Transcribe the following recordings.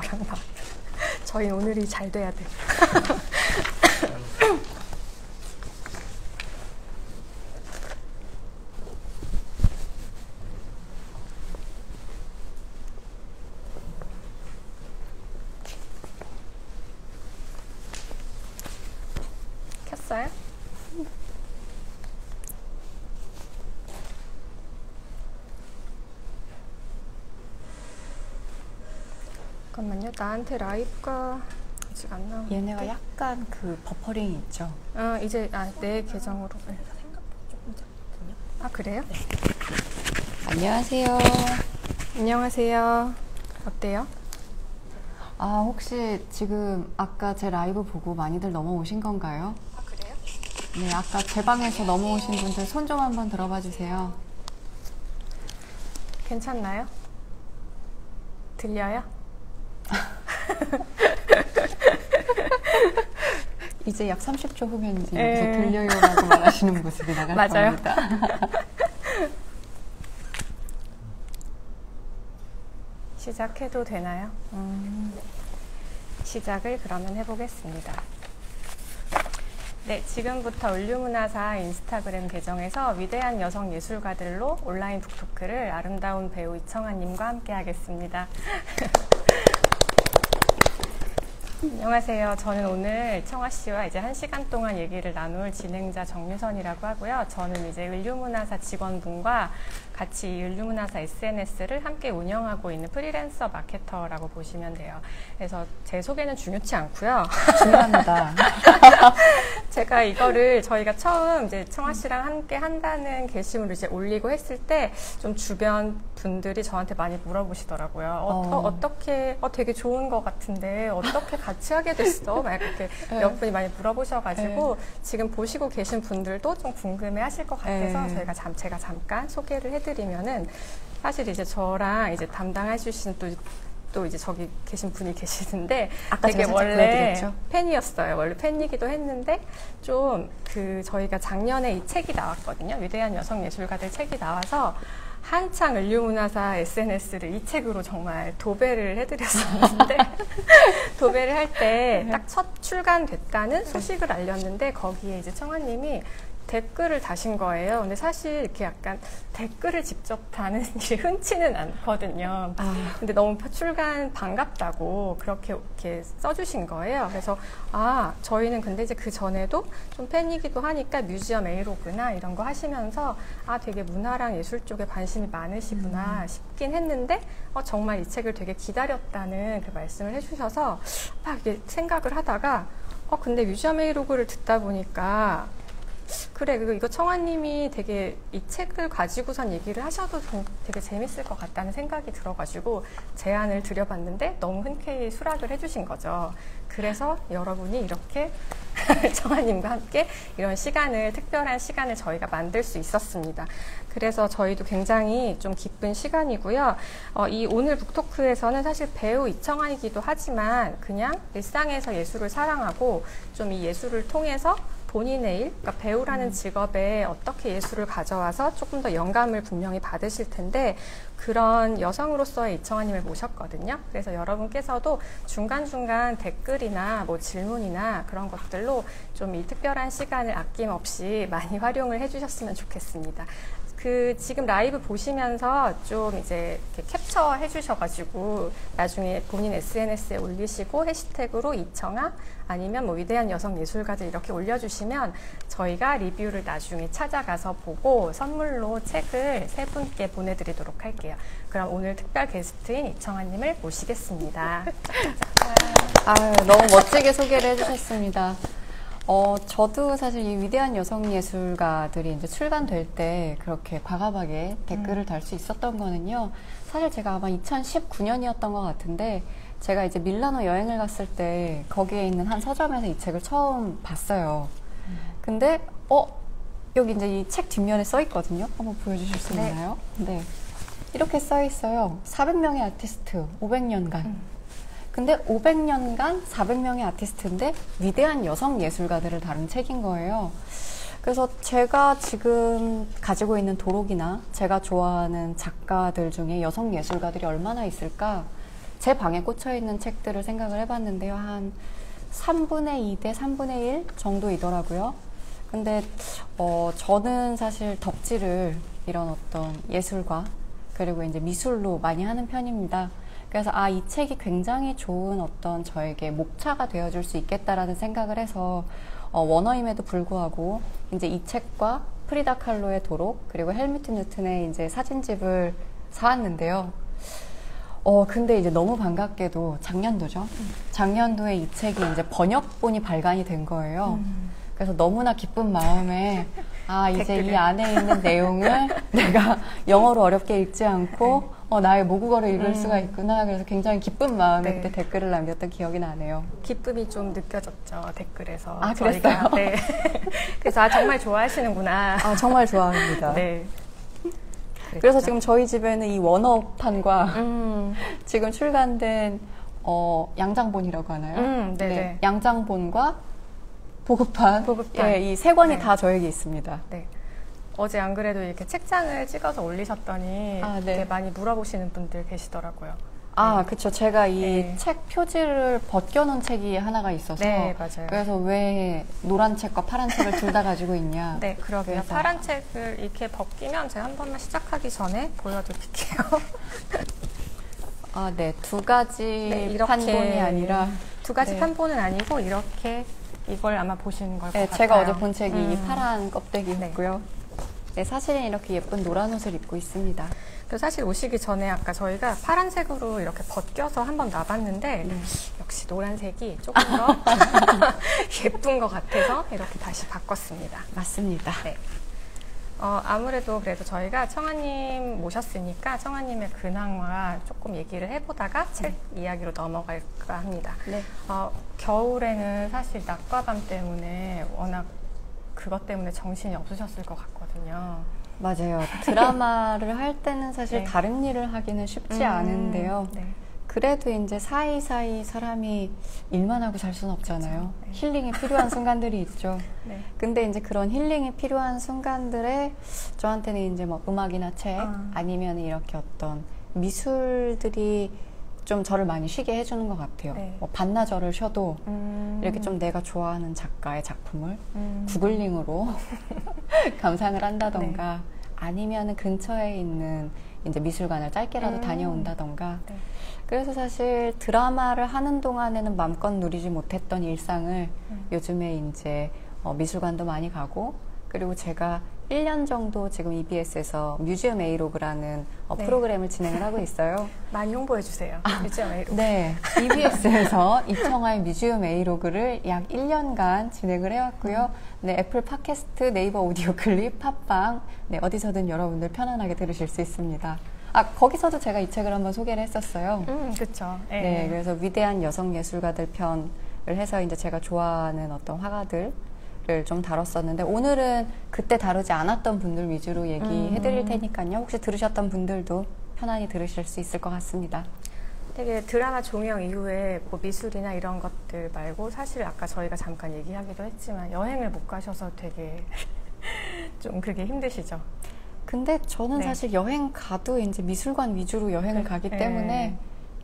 저랑 나. 저희 오늘이 잘 돼야 돼. 켰어요? 잠깐만요. 나한테 라이브가 아직 안 나오는데. 얘네가 약간 그 버퍼링이 있죠. 이제 내 계정으로. 생각보다 조금 작거든요. 아, 그래요? 네. 안녕하세요. 안녕하세요. 어때요? 혹시 지금 아까 제 라이브 보고 많이들 넘어오신 건가요? 아, 그래요? 네, 아까 제 방에서 넘어오신 분들 손 좀 한번 들어봐 주세요. 괜찮나요? 들려요? 이제 약 30초 후면 이제 여기서 들려요라고 말하시는 모습이 나갈 맞아요. 겁니다. 시작해도 되나요? 시작을 그러면 해보겠습니다. 네, 지금부터 울류문화사 인스타그램 계정에서 위대한 여성 예술가들로 온라인 북토크를 아름다운 배우 이청아님과 함께 하겠습니다. 안녕하세요. 저는 오늘 청아 씨와 이제 1시간 동안 얘기를 나눌 진행자 정유선이라고 하고요. 저는 이제 울류문화사 직원분과 같이 이 울류문화사 SNS를 함께 운영하고 있는 프리랜서 마케터라고 보시면 돼요. 그래서 제 소개는 중요치 않고요. 중요합니다. 제가 이거를 저희가 처음 이제 청아 씨랑 함께 한다는 게시물을 이제 올리고 했을 때 좀 주변 분들이 저한테 많이 물어보시더라고요. 어떻게 되게 좋은 것 같은데 어떻게 같이 하게 됐어? 막 이렇게 몇 분이 많이 물어보셔가지고 지금 보시고 계신 분들도 좀 궁금해하실 것 같아서 제가 잠깐 소개를 해드리면은 사실 이제 저랑 이제 담당해주신 또 이제 저기 계신 분이 계시는데 아까 되게 제가 원래 보여드렸죠? 팬이었어요. 원래 팬이기도 했는데 좀 저희가 작년에 이 책이 나왔거든요. 위대한 여성 예술가들 책이 나와서 한창 울류문화사 SNS를 이 책으로 정말 도배를 해드렸었는데 도배를 할 때 딱 첫 출간됐다는 소식을 알렸는데 거기에 이제 청아님이 댓글을 다신 거예요. 근데 사실 이렇게 약간 댓글을 직접 다는 게 흔치는 않거든요. 근데 너무 출간 반갑다고 그렇게 이렇게 써주신 거예요. 그래서 저희는 근데 이제 그 전에도 좀 팬이기도 하니까 뮤지엄 에이로그나 이런 거 하시면서 되게 문화랑 예술 쪽에 관심이 많으시구나 싶긴 했는데 정말 이 책을 되게 기다렸다는 그 말씀을 해주셔서 막 이렇게 생각을 하다가 근데 뮤지엄 에이로그를 듣다 보니까 그래, 이거 청아님이 되게 이 책을 가지고선 얘기를 하셔도 되게 재밌을 것 같다는 생각이 들어가지고 제안을 드려봤는데 너무 흔쾌히 수락을 해주신 거죠. 그래서 여러분이 이렇게 청아님과 함께 이런 특별한 시간을 저희가 만들 수 있었습니다. 그래서 저희도 굉장히 좀 기쁜 시간이고요. 이 오늘 북토크에서는 사실 배우 이청아이기도 하지만 그냥 일상에서 예술을 사랑하고 좀 이 예술을 통해서 본인의 일, 그러니까 배우라는 직업에 어떻게 예술을 가져와서 조금 더 영감을 분명히 받으실 텐데 그런 여성으로서의 이청아님을 모셨거든요. 그래서 여러분께서도 중간중간 댓글이나 뭐 질문이나 그런 것들로 좀 이 특별한 시간을 아낌없이 많이 활용을 해주셨으면 좋겠습니다. 지금 라이브 보시면서 좀 이제 이렇게 캡처 해주셔가지고 나중에 본인 SNS에 올리시고 해시태그로 이청아 아니면 뭐 위대한 여성 예술가들 이렇게 올려주시면 저희가 리뷰를 나중에 찾아가서 보고 선물로 책을 3분께 보내드리도록 할게요. 그럼 오늘 특별 게스트인 이청아님을 모시겠습니다. 너무 멋지게 소개를 해주셨습니다. 저도 사실 이 위대한 여성 예술가들이 이제 출간될 때 그렇게 과감하게 댓글을 달 수 있었던 거는요. 사실 제가 아마 2019년이었던 것 같은데 제가 이제 밀라노 여행을 갔을 때 거기에 있는 한 서점에서 이 책을 처음 봤어요. 근데 여기 이제 이 책 뒷면에 써 있거든요. 한번 보여주실 수 있나요? 네. 이렇게 써 있어요. 400명의 아티스트, 500년간. 근데 500년간 400명의 아티스트인데 위대한 여성 예술가들을 다룬 책인 거예요. 그래서 제가 지금 가지고 있는 도록이나 제가 좋아하는 작가들 중에 여성 예술가들이 얼마나 있을까 제 방에 꽂혀 있는 책들을 생각을 해봤는데요. 한 3분의 2 대 3분의 1 정도이더라고요. 근데 저는 사실 덕질을 이런 어떤 예술과 그리고 이제 미술로 많이 하는 편입니다. 그래서 이 책이 굉장히 좋은 어떤 저에게 목차가 되어줄 수 있겠다라는 생각을 해서 원어임에도 불구하고 이제 이 책과 프리다 칼로의 도록 그리고 헬무트 뉴튼의 이제 사진집을 사왔는데요. 근데 이제 너무 반갑게도 작년도죠. 작년도에 이 책이 이제 번역본이 발간이 된 거예요. 그래서 너무나 기쁜 마음에 이제 이 안에 있는 내용을 내가 영어로 어렵게 읽지 않고 나의 모국어로 읽을 수가 있구나. 그래서 굉장히 기쁜 마음에 그때 댓글을 남겼던 기억이 나네요. 기쁨이 좀 느껴졌죠, 댓글에서. 그랬어요? 네. 그래서 정말 좋아하시는구나. 정말 좋아합니다. 네. 그래서 지금 저희 집에는 이 원어판과 지금 출간된 양장본이라고 하나요? 네. 양장본과 보급판. 이 세 권이 다 저에게 있습니다. 네. 어제 안 그래도 이렇게 책장을 찍어서 올리셨더니 되게 많이 물어보시는 분들 계시더라고요. 그쵸. 제가 이 책 표지를 벗겨놓은 책이 하나가 있어서. 네, 맞아요. 그래서 왜 노란 책과 파란 책을 둘 다 가지고 있냐. 네, 그러게요. 파란 책을 이렇게 벗기면 제가 한 번만 시작하기 전에 보여드릴게요. 네. 두 가지 판본이 아니라. 두 가지 판본은 아니고 이렇게 이걸 아마 보시는 걸 것 같아요. 제가 어제 본 책이 이 파란 껍데기였고요. 네, 사실은 이렇게 예쁜 노란 옷을 입고 있습니다. 그래서 사실 오시기 전에 아까 저희가 파란색으로 이렇게 벗겨서 한번 놔봤는데 역시 노란색이 조금 더 예쁜 것 같아서 이렇게 다시 바꿨습니다. 맞습니다. 네. 아무래도 그래도 저희가 청아님 모셨으니까 청아님의 근황과 조금 얘기를 해보다가 책 이야기로 넘어갈까 합니다. 네. 겨울에는 사실 낮과 밤 때문에 워낙 그것 때문에 정신이 없으셨을 것 같거든요. 맞아요. 드라마를 할 때는 사실 다른 일을 하기는 쉽지 않은데요. 그래도 이제 사이사이 사람이 일만 하고 살 수는 없잖아요. 힐링이 필요한 순간들이 있죠. 근데 이제 그런 힐링이 필요한 순간들에 저한테는 이제 뭐 음악이나 책 아니면 이렇게 어떤 미술들이 좀 저를 많이 쉬게 해주는 것 같아요. 뭐 반나절을 쉬어도 이렇게 좀 내가 좋아하는 작가의 작품을 구글링으로 감상을 한다던가 아니면 근처에 있는 이제 미술관을 짧게라도 다녀온다던가 그래서 사실 드라마를 하는 동안에는 마음껏 누리지 못했던 일상을 요즘에 이제 미술관도 많이 가고 그리고 제가 1년 정도 지금 EBS에서 뮤지엄 A로그라는 프로그램을 진행을 하고 있어요. 많이 홍보해 주세요. 뮤지엄 A로그. 네. EBS에서 이청아의 뮤지엄 A로그를 약 1년간 진행을 해왔고요. 네, 애플 팟캐스트, 네이버 오디오 클립, 팟빵, 어디서든 여러분들 편안하게 들으실 수 있습니다. 거기서도 제가 이 책을 한번 소개를 했었어요. 그렇죠. 네, 그래서 위대한 여성 예술가들 편을 해서 이제 제가 좋아하는 어떤 화가들 좀 다뤘었는데 오늘은 그때 다루지 않았던 분들 위주로 얘기해 드릴 테니까요. 혹시 들으셨던 분들도 편안히 들으실 수 있을 것 같습니다. 되게 드라마 종영 이후에 뭐 미술이나 이런 것들 말고 사실 아까 저희가 잠깐 얘기하기도 했지만 여행을 못 가셔서 되게 좀 그게 힘드시죠? 근데 저는 사실 여행 가도 이제 미술관 위주로 여행을 가기 때문에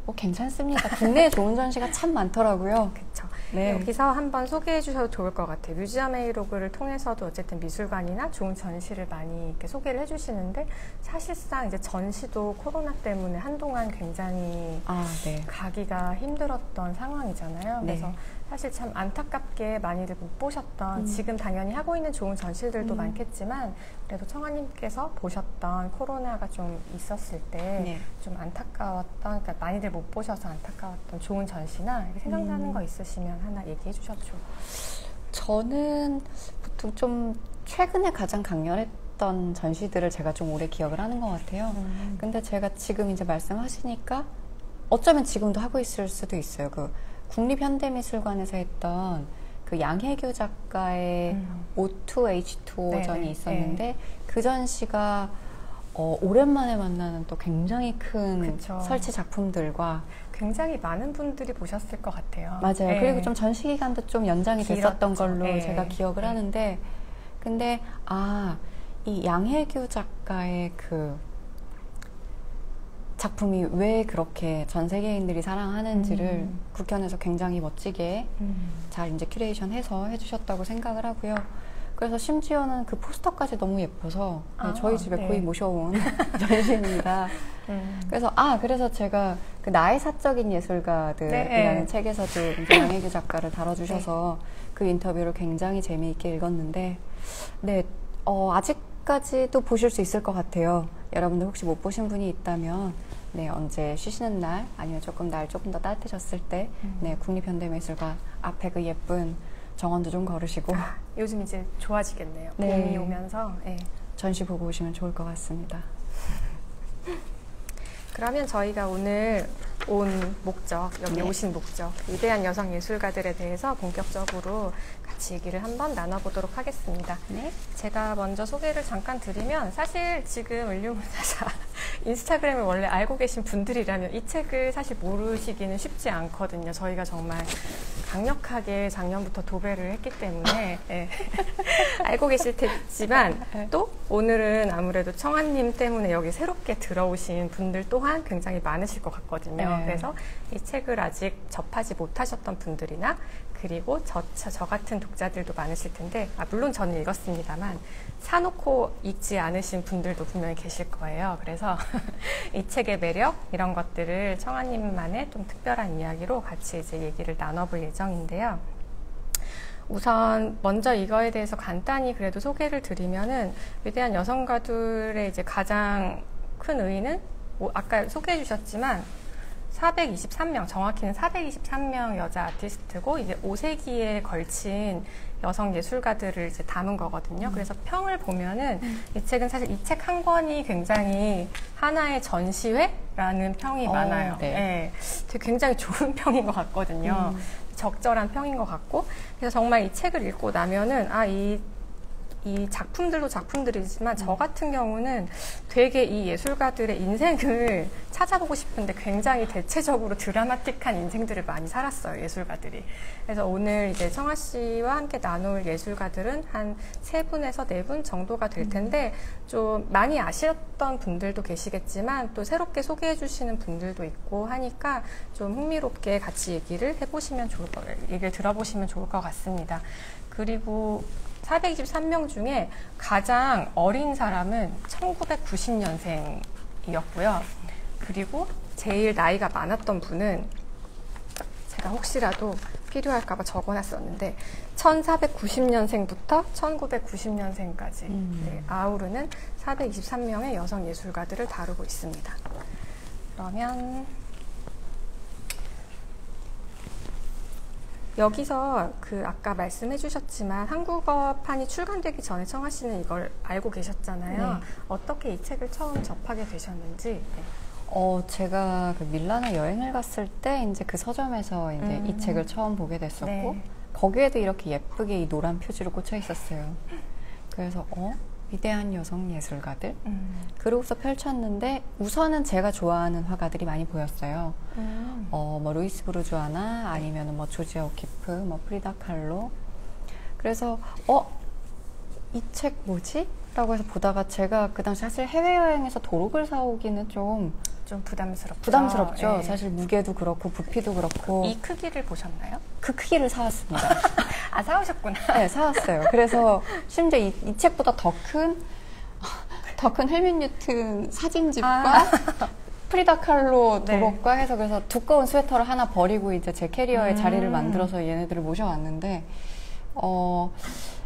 뭐 괜찮습니다. 국내에 좋은 전시가 참 많더라고요. 그렇죠. 여기서 한번 소개해 주셔도 좋을 것 같아요. 뮤지엄 A로그를 통해서도 어쨌든 미술관이나 좋은 전시를 많이 이렇게 소개를 해주시는데 사실상 이제 전시도 코로나 때문에 한동안 굉장히 가기가 힘들었던 상황이잖아요. 그래서 사실 참 안타깝게 많이들 못 보셨던 지금 당연히 하고 있는 좋은 전시들도 많겠지만 그래도 청아님께서 보셨던 코로나가 좀 있었을 때 좀 안타까웠던 그러니까 많이들 못 보셔서 안타까웠던 좋은 전시나 생각나는 거 있으시면 하나 얘기해 주셔도 저는 보통 좀 최근에 가장 강렬했던 전시들을 제가 좀 오래 기억을 하는 것 같아요. 근데 제가 지금 이제 말씀하시니까 어쩌면 지금도 하고 있을 수도 있어요. 그 국립현대미술관에서 했던 그 양혜교 작가의 O2H2O전이 있었는데 그 전시가 오랜만에 만나는 또 굉장히 큰 설치 작품들과 굉장히 많은 분들이 보셨을 것 같아요. 맞아요. 그리고 좀 전시 기간도 좀 연장이 됐었던 걸로 제가 기억을 하는데 근데 이 양혜교 작가의 그 작품이 왜 그렇게 전 세계인들이 사랑하는지를 국현에서 굉장히 멋지게 잘 이제 큐레이션해서 해주셨다고 생각을 하고요. 그래서 심지어는 그 포스터까지 너무 예뻐서 저희 집에 네. 거의 모셔온 전시입니다. 그래서 제가 그 나의 사적인 예술가들이라는 네. 책에서도 이제 양혜교 작가를 다뤄주셔서 그 인터뷰를 굉장히 재미있게 읽었는데, 네, 아직까지도 보실 수 있을 것 같아요. 여러분들 혹시 못 보신 분이 있다면, 네, 언제 쉬시는 날, 아니면 날 조금 더 따뜻해졌을 때, 네, 국립현대미술관 앞에 그 예쁜 정원도 좀 걸으시고. 요즘 이제 좋아지겠네요. 네. 봄이 오면서. 네. 전시 보고 오시면 좋을 것 같습니다. 그러면 저희가 오늘 온 목적, 여기 네. 오신 목적, 위대한 여성 예술가들에 대해서 본격적으로 같이 얘기를 한번 나눠보도록 하겠습니다. 네. 제가 먼저 소개를 잠깐 드리면, 사실 지금 을류문화사 인스타그램을 원래 알고 계신 분들이라면 이 책을 사실 모르시기는 쉽지 않거든요. 저희가 정말 강력하게 작년부터 도배를 했기 때문에 네. 알고 계실 테지만, 또 오늘은 아무래도 청아님 때문에 여기 새롭게 들어오신 분들 또한 굉장히 많으실 것 같거든요. 네. 그래서 이 책을 아직 접하지 못하셨던 분들이나, 그리고 저 같은 독자들도 많으실 텐데, 물론 저는 읽었습니다만 사놓고 읽지 않으신 분들도 분명히 계실 거예요. 그래서 이 책의 매력, 이런 것들을 청아님만의 좀 특별한 이야기로 같이 이제 얘기를 나눠볼 예정인데요. 우선 먼저 이거에 대해서 간단히 그래도 소개를 드리면은, 위대한 여성가들의 이제 가장 큰 의의는 아까 소개해 주셨지만 423명, 정확히는 423명 여자 아티스트고, 이제 5세기에 걸친 여성 예술가들을 이제 담은 거거든요. 그래서 평을 보면은 이 책은 사실 이 책 한 권이 굉장히 하나의 전시회라는 평이 많아요. 네. 네. 되게 굉장히 좋은 평인 것 같거든요. 적절한 평인 것 같고, 그래서 정말 이 책을 읽고 나면은 이 작품들도 작품들이지만 저 같은 경우는 되게 이 예술가들의 인생을 찾아보고 싶은데 굉장히 대체적으로 드라마틱한 인생들을 많이 살았어요, 예술가들이. 그래서 오늘 이제 청아 씨와 함께 나눌 예술가들은 한 3분에서 4분 정도가 될 텐데, 좀 많이 아셨던 분들도 계시겠지만 또 새롭게 소개해 주시는 분들도 있고 하니까 좀 흥미롭게 같이 얘기를 들어보시면 좋을 것 같습니다. 그리고 423명 중에 가장 어린 사람은 1990년생이었고요. 그리고 제일 나이가 많았던 분은, 제가 혹시라도 필요할까봐 적어놨었는데 1490년생부터 1990년생까지 아우르는 423명의 여성 예술가들을 다루고 있습니다. 그러면 여기서 아까 말씀해 주셨지만 한국어판이 출간되기 전에 청아 씨는 이걸 알고 계셨잖아요. 네. 어떻게 이 책을 처음 접하게 되셨는지. 네. 제가 그 밀라노 여행을 갔을 때 이제 그 서점에서 이제 이 책을 처음 보게 됐었고, 네. 거기에도 이렇게 예쁘게 이 노란 표지로 꽂혀 있었어요. 그래서 위대한 여성 예술가들. 그러고서 펼쳤는데 우선은 제가 좋아하는 화가들이 많이 보였어요. 뭐 루이스 부르주아나 아니면 뭐 조지아 오키프, 뭐 프리다 칼로. 그래서 이 책 뭐지? 라고 해서 보다가, 제가 그 당시 사실 해외여행에서 도록을 사오기는 좀 부담스럽죠. 네. 사실 무게도 그렇고 부피도 그렇고. 이 크기를 보셨나요? 그 크기를 사왔습니다. 사오셨구나. 네, 사왔어요. 그래서 심지어 이 책보다 더 큰 헬밋 뉴튼 사진집과 프리다 칼로 도록과 해서, 그래서 두꺼운 스웨터를 하나 버리고 이제 제 캐리어에 자리를 만들어서 얘네들을 모셔왔는데,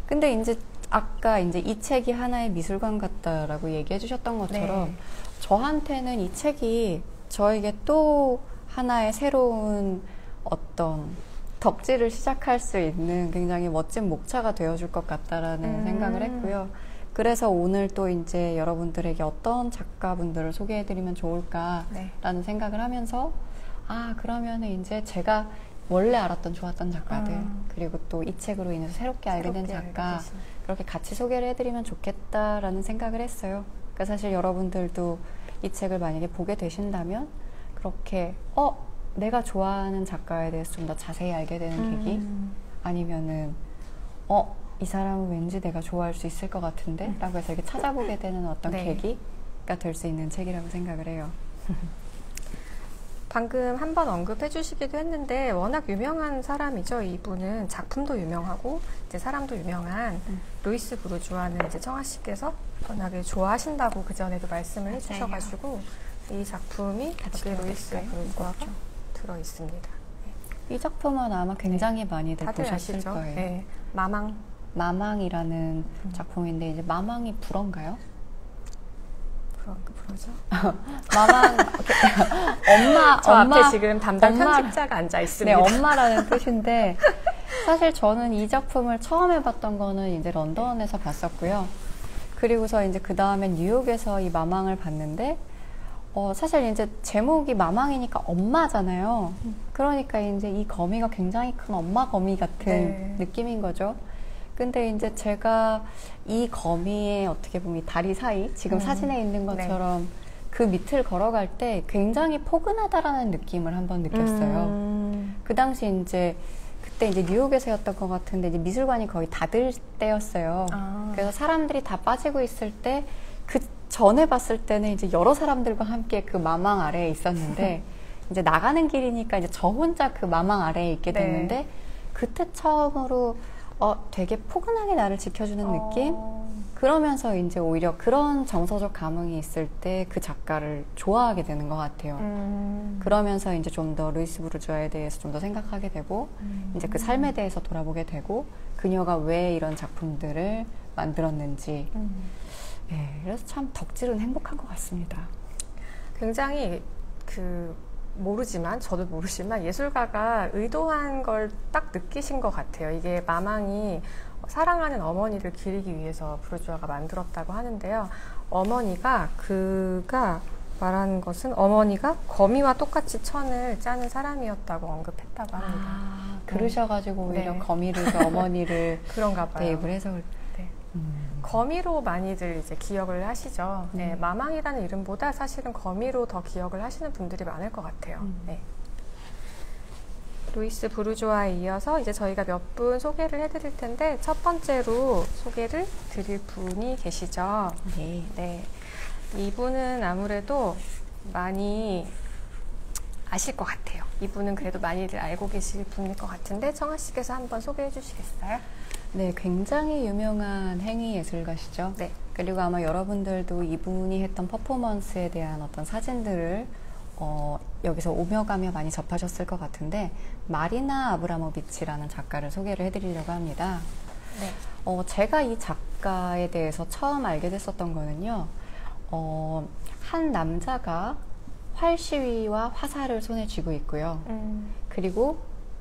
근데 이제 아까 이제 이 책이 하나의 미술관 같다라고 얘기해 주셨던 것처럼, 저한테는 이 책이 저에게 또 하나의 새로운 어떤 덕질을 시작할 수 있는 굉장히 멋진 목차가 되어줄 것 같다라는 생각을 했고요. 그래서 오늘 또 이제 여러분들에게 어떤 작가분들을 소개해드리면 좋을까라는 생각을 하면서, 그러면 이제 제가 원래 알았던 좋았던 작가들, 그리고 또 이 책으로 인해서 새롭게 알게 된 작가, 그렇게 같이 소개를 해드리면 좋겠다라는 생각을 했어요. 그러니까 사실 여러분들도 이 책을 만약에 보게 되신다면, 그렇게 내가 좋아하는 작가에 대해서 좀 더 자세히 알게 되는 계기, 아니면은 이 사람은 왠지 내가 좋아할 수 있을 것 같은데? 라고 해서 이렇게 찾아보게 되는 어떤 계기가 될 수 있는 책이라고 생각을 해요. 방금 한번 언급해 주시기도 했는데 워낙 유명한 사람이죠. 이분은 작품도 유명하고 이제 사람도 유명한 루이스 부르주아는 이제 청아 씨께서 워낙에 좋아하신다고 그 전에도 말씀을 해주셔가지고 이 작품이 여기 루이스 부르주아가 들어 있습니다. 이 작품은 아마 굉장히 많이들 다들 보셨을 아시죠? 거예요. 네. 마망이라는 작품인데 이제 마망이 불어인가요? 그러죠. 마망 저 엄마 앞에 지금 담당 편집자가 앉아 있습니다. 네, 엄마라는 뜻인데 사실 저는 이 작품을 처음 해봤던 거는 이제 런던에서 봤었고요. 그리고서 이제 그 다음에 뉴욕에서 이 마망을 봤는데 사실 이제 제목이 마망이니까 엄마잖아요. 그러니까 이제 이 거미가 굉장히 큰 엄마 거미 같은 느낌인 거죠. 근데 이제 제가 이 거미의 어떻게 보면 다리 사이, 지금 사진에 있는 것처럼 그 밑을 걸어갈 때 굉장히 포근하다라는 느낌을 한번 느꼈어요. 그 당시 이제 그때 이제 뉴욕에서였던 것 같은데 이제 미술관이 거의 닫을 때였어요. 그래서 사람들이 다 빠지고 있을 때 그 전에 봤을 때는 이제 여러 사람들과 함께 그 마망 아래에 있었는데 이제 나가는 길이니까 이제 저 혼자 그 마망 아래에 있게 됐는데 그때 처음으로 되게 포근하게 나를 지켜주는 느낌? 그러면서 이제 오히려 그런 정서적 감흥이 있을 때 그 작가를 좋아하게 되는 것 같아요. 그러면서 이제 좀 더 루이스 부르주아에 대해서 좀 더 생각하게 되고, 이제 그 삶에 대해서 돌아보게 되고, 그녀가 왜 이런 작품들을 만들었는지. 네, 그래서 참 덕질은 행복한 것 같습니다. 굉장히 저도 모르지만 예술가가 의도한 걸 딱 느끼신 것 같아요. 이게 마망이 사랑하는 어머니를 기리기 위해서 부르주아가 만들었다고 하는데요. 그가 말하는 것은 어머니가 거미와 똑같이 천을 짜는 사람이었다고 언급했다고 합니다. 그러셔가지고 오히려 거미를 어머니를 그런가 봐요. 대입을 해서 거미로 많이들 이제 기억을 하시죠. 네, 마망이라는 이름보다 사실은 거미로 더 기억을 하시는 분들이 많을 것 같아요. 네. 루이스 부르주아에 이어서 이제 저희가 몇 분 소개를 해드릴 텐데 첫 번째로 소개를 드릴 분이 계시죠. 네. 이분은 아무래도 많이 아실 것 같아요. 이분은 그래도 많이들 알고 계실 분일 것 같은데 청아 씨께서 한번 소개해 주시겠어요? 네, 굉장히 유명한 행위 예술가시죠. 네. 그리고 아마 여러분들도 이분이 했던 퍼포먼스에 대한 어떤 사진들을 여기서 오며 가며 많이 접하셨을 것 같은데 마리나 아브라모비치라는 작가를 소개를 해드리려고 합니다. 네. 제가 이 작가에 대해서 처음 알게 됐었던 거는요. 한 남자가 활시위와 화살을 손에 쥐고 있고요. 그리고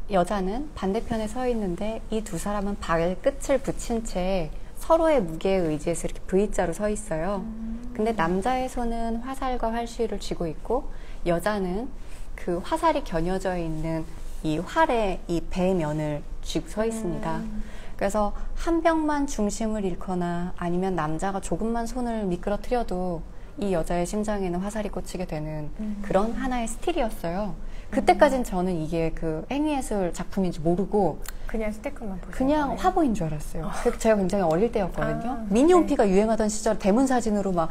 여자는 반대편에 서 있는데 이 두 사람은 발끝을 붙인 채 서로의 무게에 의지해서 이렇게 V자로 서 있어요. 근데 남자의 손은 화살과 활시위를 쥐고 있고 여자는 그 화살이 겨녀져 있는 이 활의 이 배면을 쥐고 서 있습니다. 그래서 한 병만 중심을 잃거나 아니면 남자가 조금만 손을 미끄러뜨려도 이 여자의 심장에는 화살이 꽂히게 되는 그런 하나의 스틸이었어요. 그때까진 저는 이게 그 행위예술 작품인지 모르고 그냥 스티커만 보신 그냥 거예요? 화보인 줄 알았어요. 제가 굉장히 어릴 때였거든요. 미니홈피가 유행하던 시절 대문 사진으로 막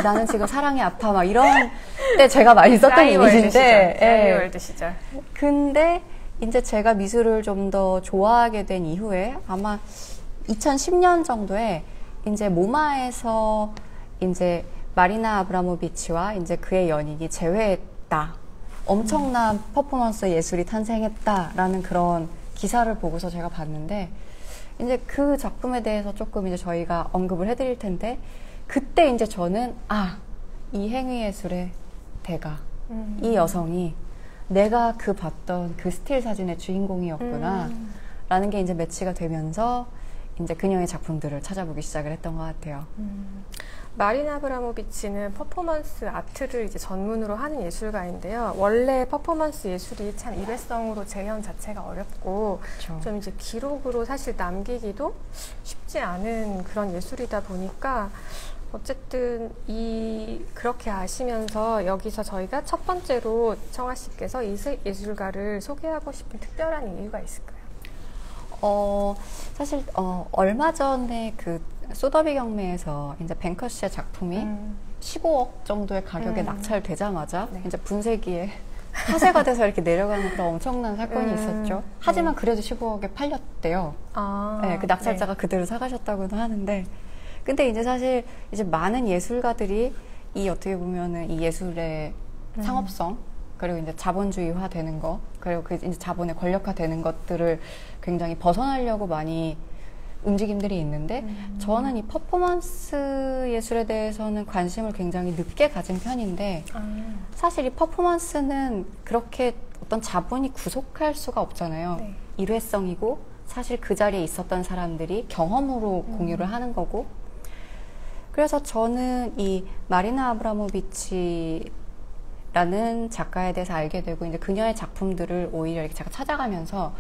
나는 지금 사랑이 아파 막 이런 때 제가 많이 썼던 이미지인데 싸이월드 시절. 근데 이제 제가 미술을 좀 더 좋아하게 된 이후에 아마 2010년 정도에 이제 모마에서 이제 마리나 아브라모비치와 이제 그의 연인이 재회했다. 엄청난 퍼포먼스 예술이 탄생했다라는 그런 기사를 보고서 제가 봤는데 이제 그 작품에 대해서 조금 이제 저희가 언급을 해드릴 텐데 그때 이제 저는 이 행위예술의 대가 이 여성이 내가 봤던 그 스틸 사진의 주인공이었구나 라는 게 이제 매치가 되면서 이제 그녀의 작품들을 찾아보기 시작을 했던 것 같아요. 마리나 아브라모비치는 퍼포먼스 아트를 이제 전문으로 하는 예술가인데요. 원래 퍼포먼스 예술이 참 일회성으로 재현 자체가 어렵고 그렇죠. 좀 이제 기록으로 사실 남기기도 쉽지 않은 그런 예술이다 보니까 어쨌든 그렇게 아시면서 여기서 저희가 첫 번째로 청아 씨께서 이 예술가를 소개하고 싶은 특별한 이유가 있을까요? 사실 얼마 전에 그 소더비 경매에서 이제 뱅커시의 작품이 15억 정도의 가격에 낙찰되자마자 이제 분쇄기에 화제가 돼서 이렇게 내려가는 그런 엄청난 사건이 있었죠. 하지만 네. 그래도 15억에 팔렸대요. 아, 네, 그 낙찰자가 그대로 사가셨다고도 하는데, 근데 이제 사실 이제 많은 예술가들이 이 어떻게 보면은 이 예술의 상업성, 그리고 이제 자본주의화 되는 거, 그리고 그 이제 자본의 권력화 되는 것들을 굉장히 벗어나려고 많이 움직임들이 있는데, 저는 이 퍼포먼스 예술에 대해서는 관심을 굉장히 늦게 가진 편인데, 사실 이 퍼포먼스는 그렇게 어떤 자본이 구속할 수가 없잖아요. 네. 일회성이고, 사실 그 자리에 있었던 사람들이 경험으로 공유를 하는 거고, 그래서 저는 이 마리나 아브라모비치라는 작가에 대해서 알게 되고, 이제 그녀의 작품들을 오히려 이렇게 제가 찾아가면서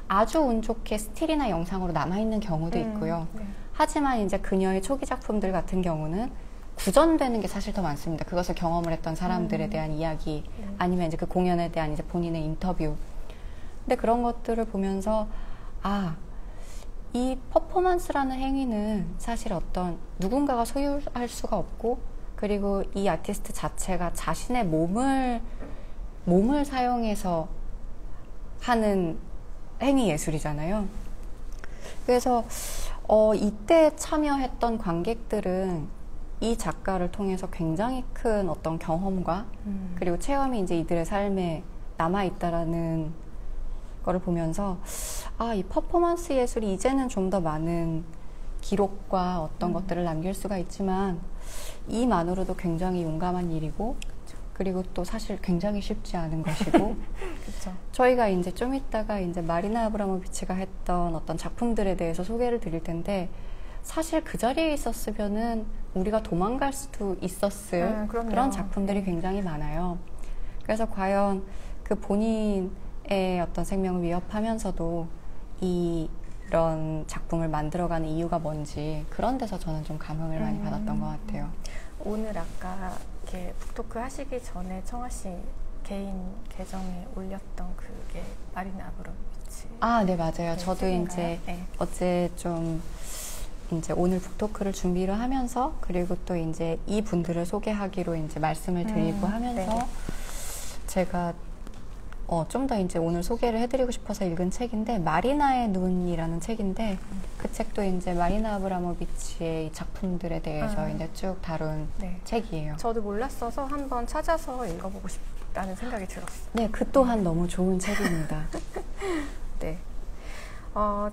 아주 운 좋게 스틸이나 영상으로 남아있는 경우도 있고요. 네. 하지만 이제 그녀의 초기 작품들 같은 경우는 구전되는 게 사실 더 많습니다. 그것을 경험을 했던 사람들에 대한 이야기, 아니면 이제 그 공연에 대한 이제 본인의 인터뷰. 근데 그런 것들을 보면서, 이 퍼포먼스라는 행위는 사실 어떤 누군가가 소유할 수가 없고, 그리고 이 아티스트 자체가 자신의 몸을 사용해서 하는 행위 예술이잖아요. 그래서 이때 참여했던 관객들은 이 작가를 통해서 굉장히 큰 어떤 경험과 그리고 체험이 이제 이들의 삶에 남아있다라는 거를 보면서 이 퍼포먼스 예술이 이제는 좀 더 많은 기록과 어떤 것들을 남길 수가 있지만 이만으로도 굉장히 용감한 일이고, 그리고 또 사실 굉장히 쉽지 않은 것이고, 그쵸. 저희가 이제 좀 이따가 이제 마리나 아브라모비치가 했던 어떤 작품들에 대해서 소개를 드릴 텐데, 사실 그 자리에 있었으면은 우리가 도망갈 수도 있었을 그런 작품들이 굉장히 많아요. 그래서 과연 그 본인의 어떤 생명을 위협하면서도 이런 작품을 만들어가는 이유가 뭔지, 그런 데서 저는 좀 감흥을 많이 받았던 것 같아요. 오늘 아까 이렇게 북토크 하시기 전에 청아 씨 개인 계정에 올렸던 그게 마리나 아브라모비치. 네, 맞아요. 네, 저도 책인가요? 이제 네. 어제 좀 이제 오늘 북토크를 준비를 하면서, 그리고 또 이제 이 분들을 소개하기로 이제 말씀을 드리고 하면서 네. 제가 좀 더 이제 오늘 소개를 해드리고 싶어서 읽은 책인데, 마리나의 눈이라는 책인데, 그 책도 이제 마리나 아브라모비치의 이 작품들에 대해서 이제 쭉 다룬 책이에요. 저도 몰랐어서 한번 찾아서 읽어보고 싶다는 생각이 들었어요. 네, 그 또한 너무 좋은 책입니다. 네.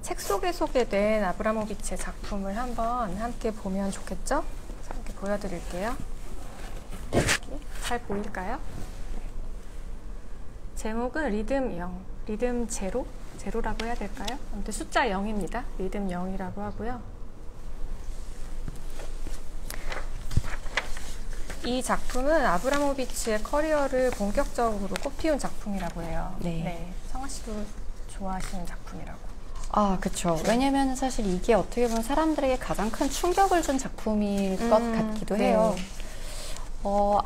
책 속에 소개된 아브라모비치의 작품을 한번 함께 보면 좋겠죠? 자, 이렇게 보여드릴게요. 여기. 잘 보일까요? 제목은 리듬 0, 리듬 제로라고 해야 될까요? 아무튼 숫자 0입니다. 리듬 0이라고 하고요. 이 작품은 아브라모비치의 커리어를 본격적으로 꽃피운 작품이라고 해요. 네. 성아 씨도 좋아하시는 작품이라고. 그쵸. 왜냐면 사실 이게 어떻게 보면 사람들에게 가장 큰 충격을 준 작품일 것 같기도 해요.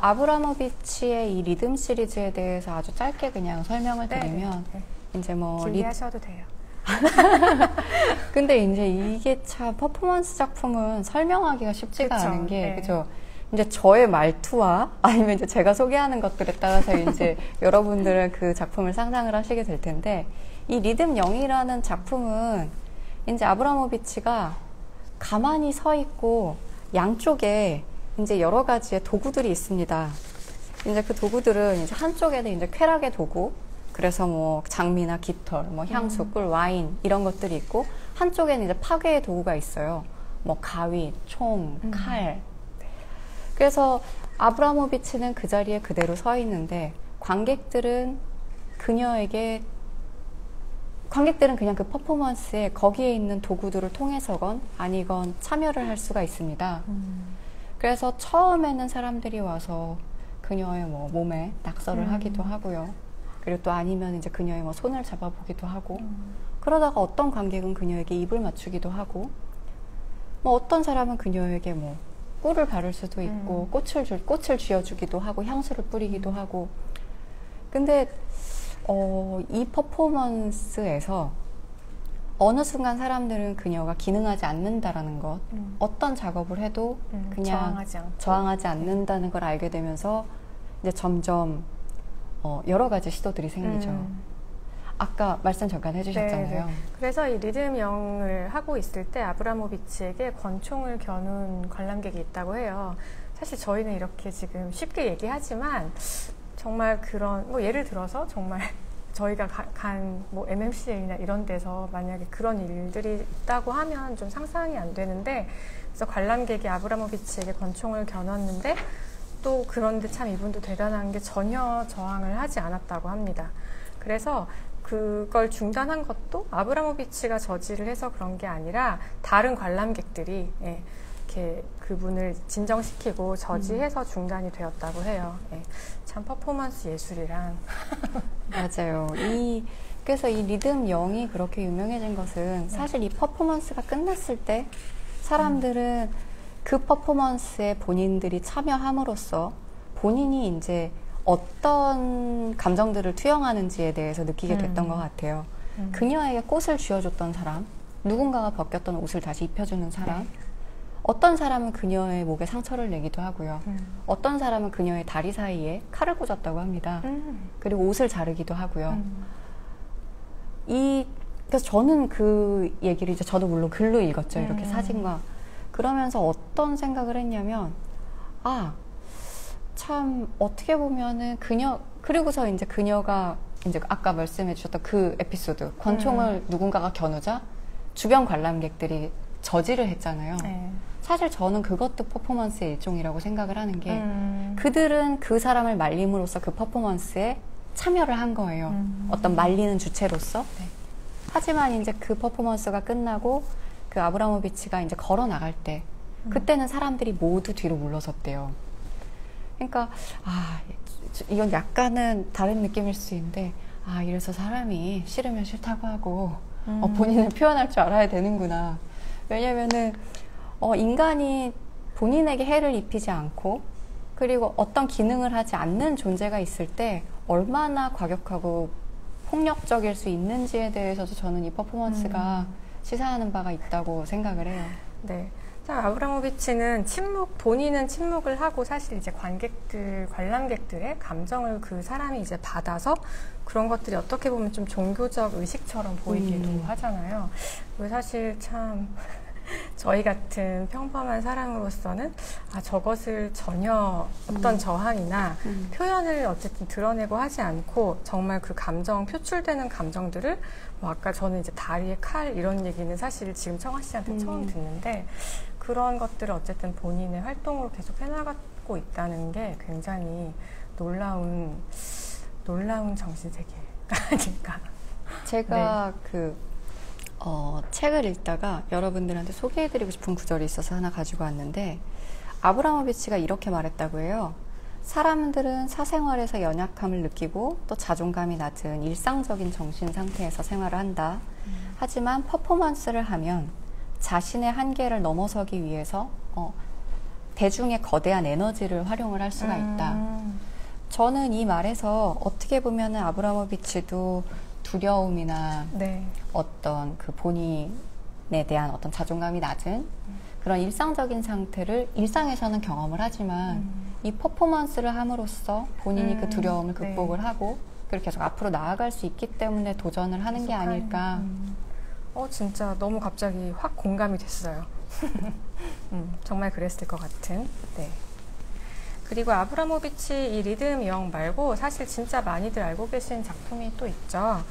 아브라모비치의 이 리듬 시리즈에 대해서 아주 짧게 그냥 설명을 드리면, 이제 뭐. 길게 하셔도 돼요. 근데 이제 이게 참 퍼포먼스 작품은 설명하기가 쉽지가 않은 게, 그죠? 이제 저의 말투와 아니면 이제 제가 소개하는 것들에 따라서 이제 여러분들은 그 작품을 상상을 하시게 될 텐데, 이 리듬 0이라는 작품은 이제 아브라모비치가 가만히 서 있고 양쪽에 이제 여러 가지의 도구들이 있습니다. 이제 그 도구들은 이제 한쪽에는 이제 쾌락의 도구, 그래서 뭐 장미나 깃털, 뭐 향수, 꿀, 와인 이런 것들이 있고, 한쪽에는 이제 파괴의 도구가 있어요. 뭐 가위, 총, 칼. 그래서 아브라모비치는 그 자리에 그대로 서 있는데, 관객들은 그냥 그 퍼포먼스에 거기에 있는 도구들을 통해서건 아니건 참여를 할 수가 있습니다. 그래서 처음에는 사람들이 와서 그녀의 뭐 몸에 낙서를 하기도 하고요. 그리고 또 아니면 이제 그녀의 뭐 손을 잡아보기도 하고, 그러다가 어떤 관객은 그녀에게 입을 맞추기도 하고, 뭐 어떤 사람은 그녀에게 뭐 꿀을 바를 수도 있고, 꽃을 쥐어주기도 하고, 향수를 뿌리기도 하고. 근데 이 퍼포먼스에서 어느 순간 사람들은 그녀가 기능하지 않는다라는 것, 어떤 작업을 해도 그냥 저항하지 않는다는 걸 알게 되면서 이제 점점 여러 가지 시도들이 생기죠. 아까 말씀 잠깐 해주셨잖아요. 네. 그래서 이 리듬영을 하고 있을 때 아브라모비치에게 권총을 겨눈 관람객이 있다고 해요. 사실 저희는 이렇게 지금 쉽게 얘기하지만 정말 그런 뭐 예를 들어서 정말 저희가 간 뭐 MMCA나 이런 데서 만약에 그런 일들이 있다고 하면 좀 상상이 안 되는데, 그래서 관람객이 아브라모비치에게 권총을 겨눴는데 또 그런데 참 이분도 대단한 게 전혀 저항을 하지 않았다고 합니다. 그래서 그걸 중단한 것도 아브라모비치가 저지를 해서 그런 게 아니라 다른 관람객들이 이렇게 그분을 진정시키고 저지해서 중단이 되었다고 해요. 참 퍼포먼스 예술이란. 맞아요. 그래서 이 리듬 0이 그렇게 유명해진 것은 사실 이 퍼포먼스가 끝났을 때 사람들은 그 퍼포먼스에 본인들이 참여함으로써 본인이 이제 어떤 감정들을 투영하는지에 대해서 느끼게 됐던 것 같아요. 그녀에게 꽃을 쥐어줬던 사람, 누군가가 벗겼던 옷을 다시 입혀주는 사람, 어떤 사람은 그녀의 목에 상처를 내기도 하고요. 어떤 사람은 그녀의 다리 사이에 칼을 꽂았다고 합니다. 그리고 옷을 자르기도 하고요. 그래서 저는 그 얘기를 이제 저도 물론 글로 읽었죠. 이렇게 사진과. 그러면서 어떤 생각을 했냐면, 참 어떻게 보면은 그리고서 이제 그녀가 이제 아까 말씀해 주셨던 그 에피소드, 권총을 누군가가 겨누자 주변 관람객들이 저지를 했잖아요. 사실 저는 그것도 퍼포먼스의 일종이라고 생각을 하는 게 그들은 그 사람을 말림으로써 그 퍼포먼스에 참여를 한 거예요. 어떤 말리는 주체로서. 하지만 이제 그 퍼포먼스가 끝나고 그 아브라모비치가 이제 걸어 나갈 때 그때는 사람들이 모두 뒤로 물러섰대요. 그러니까 이건 약간은 다른 느낌일 수 있는데 이래서 사람이 싫으면 싫다고 하고 본인을 표현할 줄 알아야 되는구나. 왜냐면은 인간이 본인에게 해를 입히지 않고 그리고 어떤 기능을 하지 않는 존재가 있을 때 얼마나 과격하고 폭력적일 수 있는지에 대해서도 저는 이 퍼포먼스가 시사하는 바가 있다고 생각을 해요. 네. 아브라모비치는 본인은 침묵을 하고 사실 이제 관람객들의 감정을 그 사람이 이제 받아서 그런 것들이 어떻게 보면 좀 종교적 의식처럼 보이기도 하잖아요. 그리고 사실 참 저희 같은 평범한 사람으로서는 저것을 전혀 어떤 저항이나 표현을 어쨌든 드러내고 하지 않고 정말 그 표출되는 감정들을 아까 저는 이제 다리에 칼 이런 얘기는 사실 지금 청아 씨한테 처음 듣는데 그런 것들을 어쨌든 본인의 활동으로 계속 해나가고 있다는 게 굉장히 놀라운 정신세계가 아닐까. 제가 책을 읽다가 여러분들한테 소개해드리고 싶은 구절이 있어서 하나 가지고 왔는데 아브라모비치가 이렇게 말했다고 해요. 사람들은 사생활에서 연약함을 느끼고 또 자존감이 낮은 일상적인 정신 상태에서 생활을 한다. 하지만 퍼포먼스를 하면 자신의 한계를 넘어서기 위해서 대중의 거대한 에너지를 활용을 할 수가 있다. 저는 이 말에서 어떻게 보면 아브라모비치도 두려움이나 어떤 그 본인에 대한 어떤 자존감이 낮은 그런 일상적인 상태를 일상에서는 경험을 하지만 이 퍼포먼스를 함으로써 본인이 그 두려움을 극복을 하고 그리고 계속 앞으로 나아갈 수 있기 때문에 도전을 하는 게 아닐까. 진짜 너무 갑자기 확 공감이 됐어요. 정말 그랬을 것 같은. 네. 그리고 아브라모비치 이 리듬 0 말고 사실 진짜 많이들 알고 계신 작품이 또 있죠.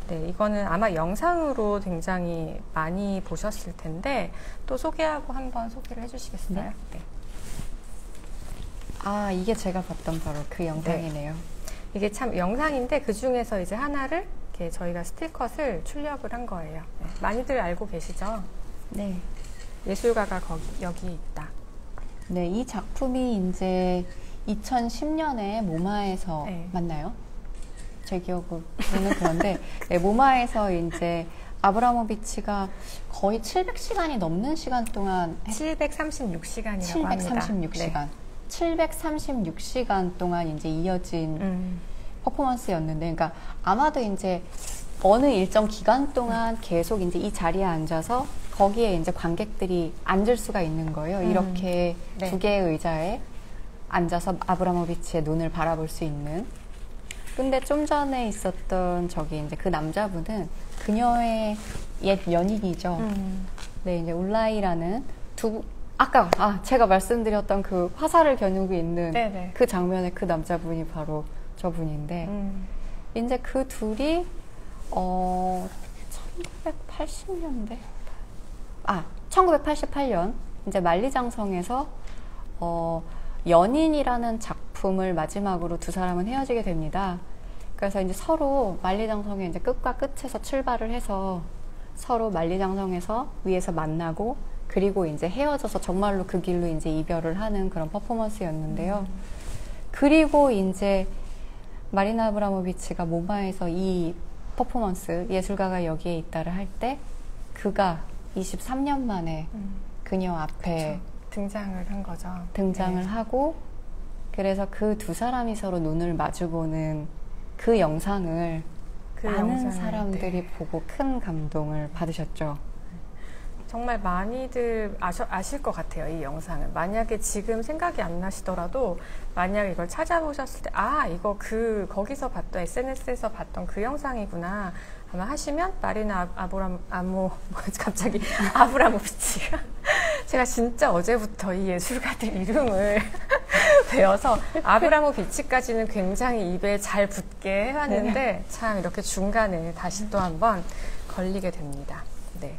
네, 이거는 아마 영상으로 굉장히 많이 보셨을 텐데 또 소개하고 한번 소개를 해주시겠어요? 네. 이게 제가 봤던 바로 그 영상이네요. 이게 참 영상인데 그 중에서 이제 하나를 이렇게 저희가 스틸컷을 출력을 한 거예요. 네, 많이들 알고 계시죠? 네. 예술가가 여기 있다. 네, 이 작품이 이제 2010년에 모마에서 맞나요? 제 기억으로는 그런데 모마에서 이제 아브라모비치가 거의 700시간이 넘는 시간 동안 736시간이라고 합니다. 736시간. 736시간 동안 이제 이어진 퍼포먼스였는데, 그러니까 아마도 이제 어느 일정 기간 동안 계속 이제 이 자리에 앉아서 거기에 이제 관객들이 앉을 수가 있는 거예요. 이렇게 두 개의 의자에 앉아서 아브라모비치의 눈을 바라볼 수 있는. 근데 좀 전에 있었던 저기 이제 그 남자분은 그녀의 옛 연인이죠. 네, 이제 울라이라는 아까 제가 말씀드렸던 그 화살을 겨누고 있는 네네. 그 장면의 그 남자분이 바로 저분인데 이제 그 둘이 1980년대 1988년 이제 만리장성에서 연인이라는 작품을 마지막으로 두 사람은 헤어지게 됩니다. 그래서 이제 서로 만리장성의 이제 끝과 끝에서 출발을 해서 서로 만리장성에서 위에서 만나고 그리고 이제 헤어져서 정말로 그 길로 이제 이별을 하는 그런 퍼포먼스였는데요. 그리고 이제 마리나 아브라모비치가 모마에서 이 퍼포먼스 예술가가 여기에 있다를 할 때 그가 23년 만에 그녀 앞에 등장을 한 거죠. 등장을 네. 하고 그래서 그 두 사람이 서로 눈을 마주보는 그 영상을 많은 영상을, 사람들이 네. 보고 큰 감동을 받으셨죠. 정말 많이들 아실 것 같아요, 이 영상은. 만약에 지금 생각이 안 나시더라도, 만약에 이걸 찾아보셨을 때, 이거 거기서 봤던, SNS에서 봤던 그 영상이구나. 아마 하시면, 마리나 갑자기 아브라모비치가. 제가 진짜 어제부터 이 예술가들 이름을 배워서, 아브라모비치까지는 굉장히 입에 잘 붙게 해왔는데, 참 이렇게 중간에 다시 또 한번 걸리게 됩니다. 네.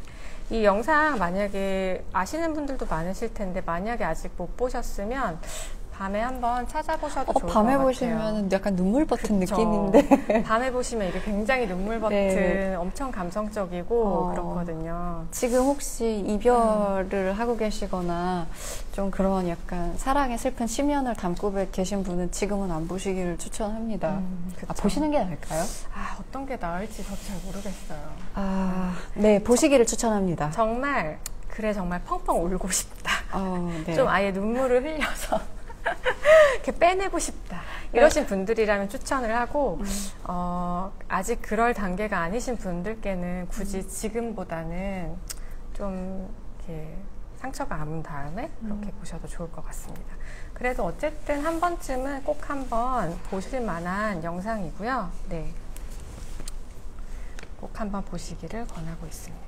이 영상 만약에 아시는 분들도 많으실 텐데 만약에 아직 못 보셨으면 밤에 한번 찾아보셔도 좋을 것 같아요. 밤에 보시면 약간 눈물 버튼 그쵸. 느낌인데 밤에 보시면 이게 굉장히 눈물 버튼 네. 엄청 감성적이고 그렇거든요. 지금 혹시 이별을 하고 계시거나 좀 그런 약간 사랑의 슬픈 심연을 담고 계신 분은 지금은 안 보시기를 추천합니다. 보시는 게 나을까요? 어떤 게 나을지 저도 잘 모르겠어요. 네, 보시기를 추천합니다. 정말 정말 펑펑 울고 싶다. 네. 좀 아예 눈물을 흘려서 이렇게 빼내고 싶다. 이러신 분들이라면 추천을 하고, 아직 그럴 단계가 아니신 분들께는 굳이 지금보다는 좀 이렇게 상처가 아문 다음에 그렇게 보셔도 좋을 것 같습니다. 그래도 어쨌든 한 번쯤은 꼭 한번 보실 만한 영상이고요. 네. 꼭 한번 보시기를 권하고 있습니다.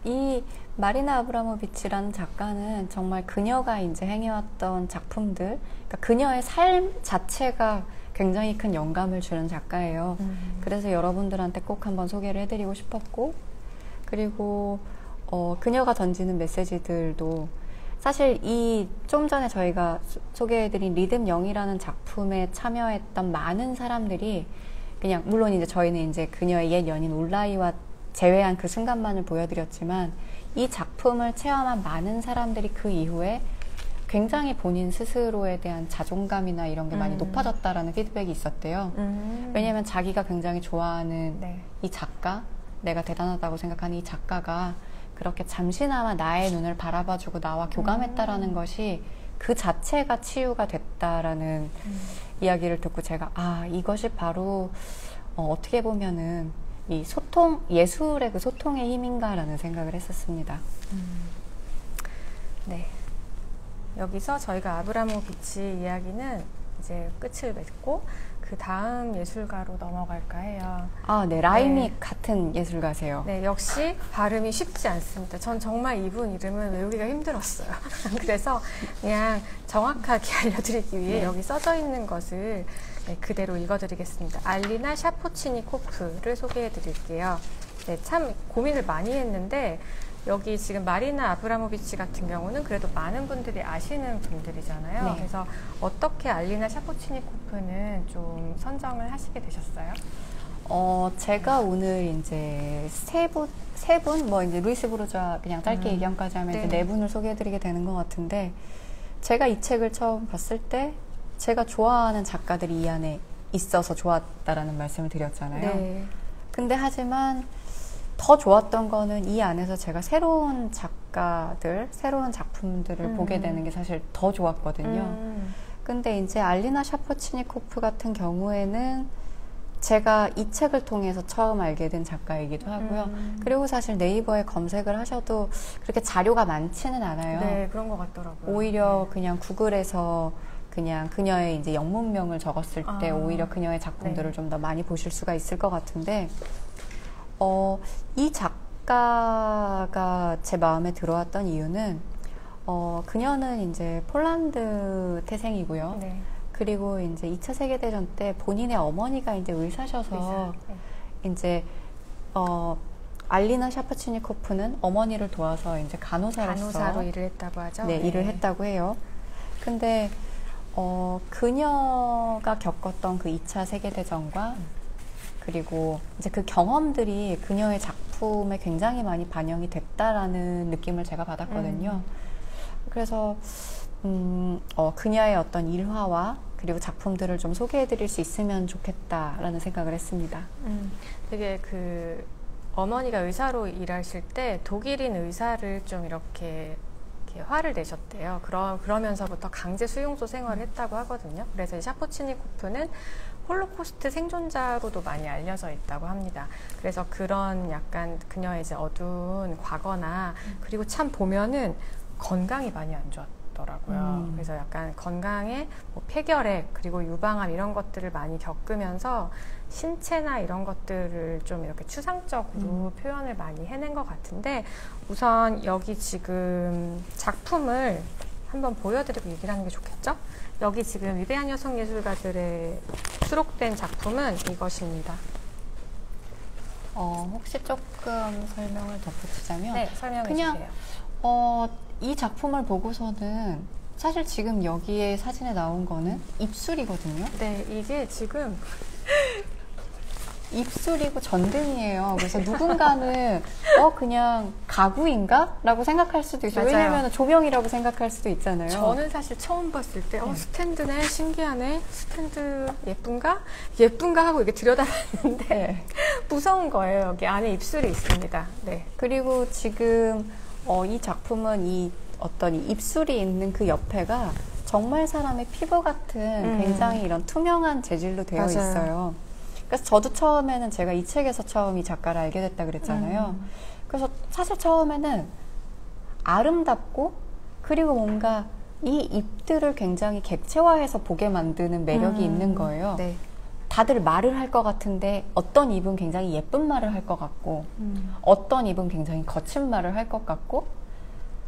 이 마리나 아브라모비치라는 작가는 정말 그녀가 이제 행해왔던 작품들, 그러니까 그녀의 삶 자체가 굉장히 큰 영감을 주는 작가예요. 그래서 여러분들한테 꼭 한번 소개를 해드리고 싶었고, 그리고 그녀가 던지는 메시지들도 사실 이 좀 전에 저희가 소개해드린 리듬 0이라는 작품에 참여했던 많은 사람들이 그냥 물론 이제 저희는 이제 그녀의 옛 연인 울라이와 제외한 그 순간만을 보여드렸지만 이 작품을 체험한 많은 사람들이 그 이후에 굉장히 본인 스스로에 대한 자존감이나 이런 게 많이 높아졌다라는 피드백이 있었대요. 왜냐하면 자기가 굉장히 좋아하는 이 작가, 내가 대단하다고 생각하는 이 작가가 그렇게 잠시나마 나의 눈을 바라봐주고 나와 교감했다라는 것이 그 자체가 치유가 됐다라는 이야기를 듣고 제가 이것이 바로 어떻게 보면은 이 예술의 그 소통의 힘인가라는 생각을 했었습니다. 네. 여기서 저희가 아브라모비치 이야기는 이제 끝을 맺고 그 다음 예술가로 넘어갈까 해요. 네. 라이믹 같은 예술가세요. 네, 역시 발음이 쉽지 않습니다. 전 정말 이분 이름은 외우기가 힘들었어요. 그래서 그냥 정확하게 알려드리기 위해 여기 써져 있는 것을 그대로 읽어드리겠습니다. 알리나 샤포치니코프를 소개해드릴게요. 네, 참 고민을 많이 했는데 여기 지금 마리나 아브라모비치 같은 경우는 그래도 많은 분들이 아시는 분들이잖아요. 네. 그래서 어떻게 알리나 샤포치니코프는 좀 선정을 하시게 되셨어요? 제가 오늘 이제 세 분, 뭐 이제 루이스 보르좌 그냥 짧게 얘기한까지 하면 이제 네 분을 소개해드리게 되는 것 같은데, 제가 이 책을 처음 봤을 때 제가 좋아하는 작가들이 이 안에 있어서 좋았다라는 말씀을 드렸잖아요. 네. 근데 하지만 더 좋았던 거는 이 안에서 제가 새로운 작가들, 새로운 작품들을 보게 되는 게 사실 더 좋았거든요. 근데 이제 알리나 샤포치니코프 같은 경우에는 제가 이 책을 통해서 처음 알게 된 작가이기도 하고요. 그리고 사실 네이버에 검색을 하셔도 그렇게 자료가 많지는 않아요. 네, 그런 것 같더라고요. 오히려 그냥 구글에서 그냥 그녀의 이제 영문명을 적었을 때 오히려 그녀의 작품들을 네. 좀 더 많이 보실 수가 있을 것 같은데, 이 작가가 제 마음에 들어왔던 이유는, 그녀는 이제 폴란드 태생이고요. 네. 그리고 이제 2차 세계대전 때 본인의 어머니가 이제 의사셔서 네. 이제, 알리나 샤프치니코프는 어머니를 도와서 이제 간호사로 일을 했다고 하죠. 네, 일을 했다고 해요. 근데, 그녀가 겪었던 그 2차 세계대전과 그리고 이제 그 경험들이 그녀의 작품에 굉장히 많이 반영이 됐다라는 느낌을 제가 받았거든요. 그래서 그녀의 어떤 일화와 그리고 작품들을 좀 소개해드릴 수 있으면 좋겠다라는 생각을 했습니다. 되게 그 어머니가 의사로 일하실 때 독일인 의사를 좀 이렇게 화를 내셨대요. 그러면서부터 강제 수용소 생활을 했다고 하거든요. 그래서 이 샤포치니코프는 홀로코스트 생존자로도 많이 알려져 있다고 합니다. 그래서 그런 약간 그녀의 이제 어두운 과거나 그리고 참 보면은 건강이 많이 안 좋았더라고요. 그래서 약간 건강에 뭐 폐결핵 그리고 유방암 이런 것들을 많이 겪으면서 신체나 이런 것들을 좀 이렇게 추상적으로 표현을 많이 해낸 것 같은데, 우선 여기 지금 작품을 한번 보여드리고 얘기를 하는 게 좋겠죠? 여기 지금 위대한 여성 예술가들의 수록된 작품은 이것입니다. 혹시 조금 설명을 덧붙이자면, 네, 설명해 그냥, 주세요. 이 작품을 보고서는 사실 지금 여기에 사진에 나온 거는 입술이거든요. 네, 이게 지금 입술이고 전등이에요. 그래서 누군가는 그냥 가구인가? 라고 생각할 수도 있어요. 맞아요. 왜냐면 조명이라고 생각할 수도 있잖아요. 저는 사실 처음 봤을 때 스탠드네, 신기하네, 스탠드 예쁜가? 예쁜가 하고 이렇게 들여다봤는데 네. 무서운 거예요. 여기 안에 입술이 있습니다. 네. 그리고 지금 이 작품은 이 입술이 있는 그 옆에가 정말 사람의 피부 같은 굉장히 이런 투명한 재질로 되어 맞아요. 있어요. 그래서 저도 처음에는 제가 이 책에서 처음 이 작가를 알게 됐다 그랬잖아요. 그래서 사실 처음에는 아름답고 그리고 뭔가 이 입들을 굉장히 객체화해서 보게 만드는 매력이 있는 거예요. 네. 다들 말을 할 것 같은데 어떤 입은 굉장히 예쁜 말을 할 것 같고 어떤 입은 굉장히 거친 말을 할 것 같고,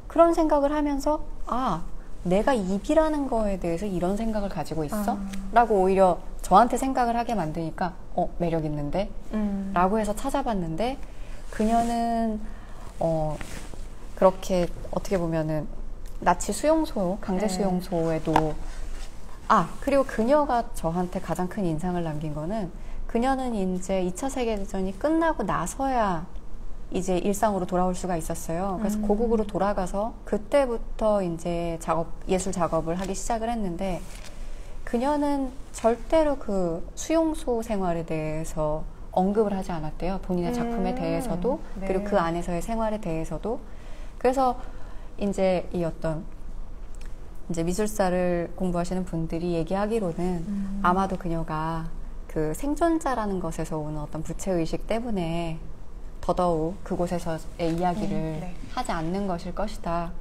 그런 생각을 하면서 내가 입이라는 거에 대해서 이런 생각을 가지고 있어? 라고 오히려 저한테 생각을 하게 만드니까 매력 있는데? 라고 해서 찾아봤는데, 그녀는 그렇게 어떻게 보면은 나치 수용소, 강제 수용소에도 그리고 그녀가 저한테 가장 큰 인상을 남긴 거는, 그녀는 이제 2차 세계대전이 끝나고 나서야 이제 일상으로 돌아올 수가 있었어요. 그래서 고국으로 돌아가서 그때부터 이제 예술 작업을 하기 시작을 했는데, 그녀는 절대로 그 수용소 생활에 대해서 언급을 하지 않았대요. 본인의 작품에 대해서도, 네. 그리고 그 안에서의 생활에 대해서도. 그래서 이제 이 어떤 이제 미술사를 공부하시는 분들이 얘기하기로는 아마도 그녀가 그 생존자라는 것에서 오는 어떤 부채의식 때문에 더더욱 그곳에서의 이야기를 하지 않는 것일 것이다.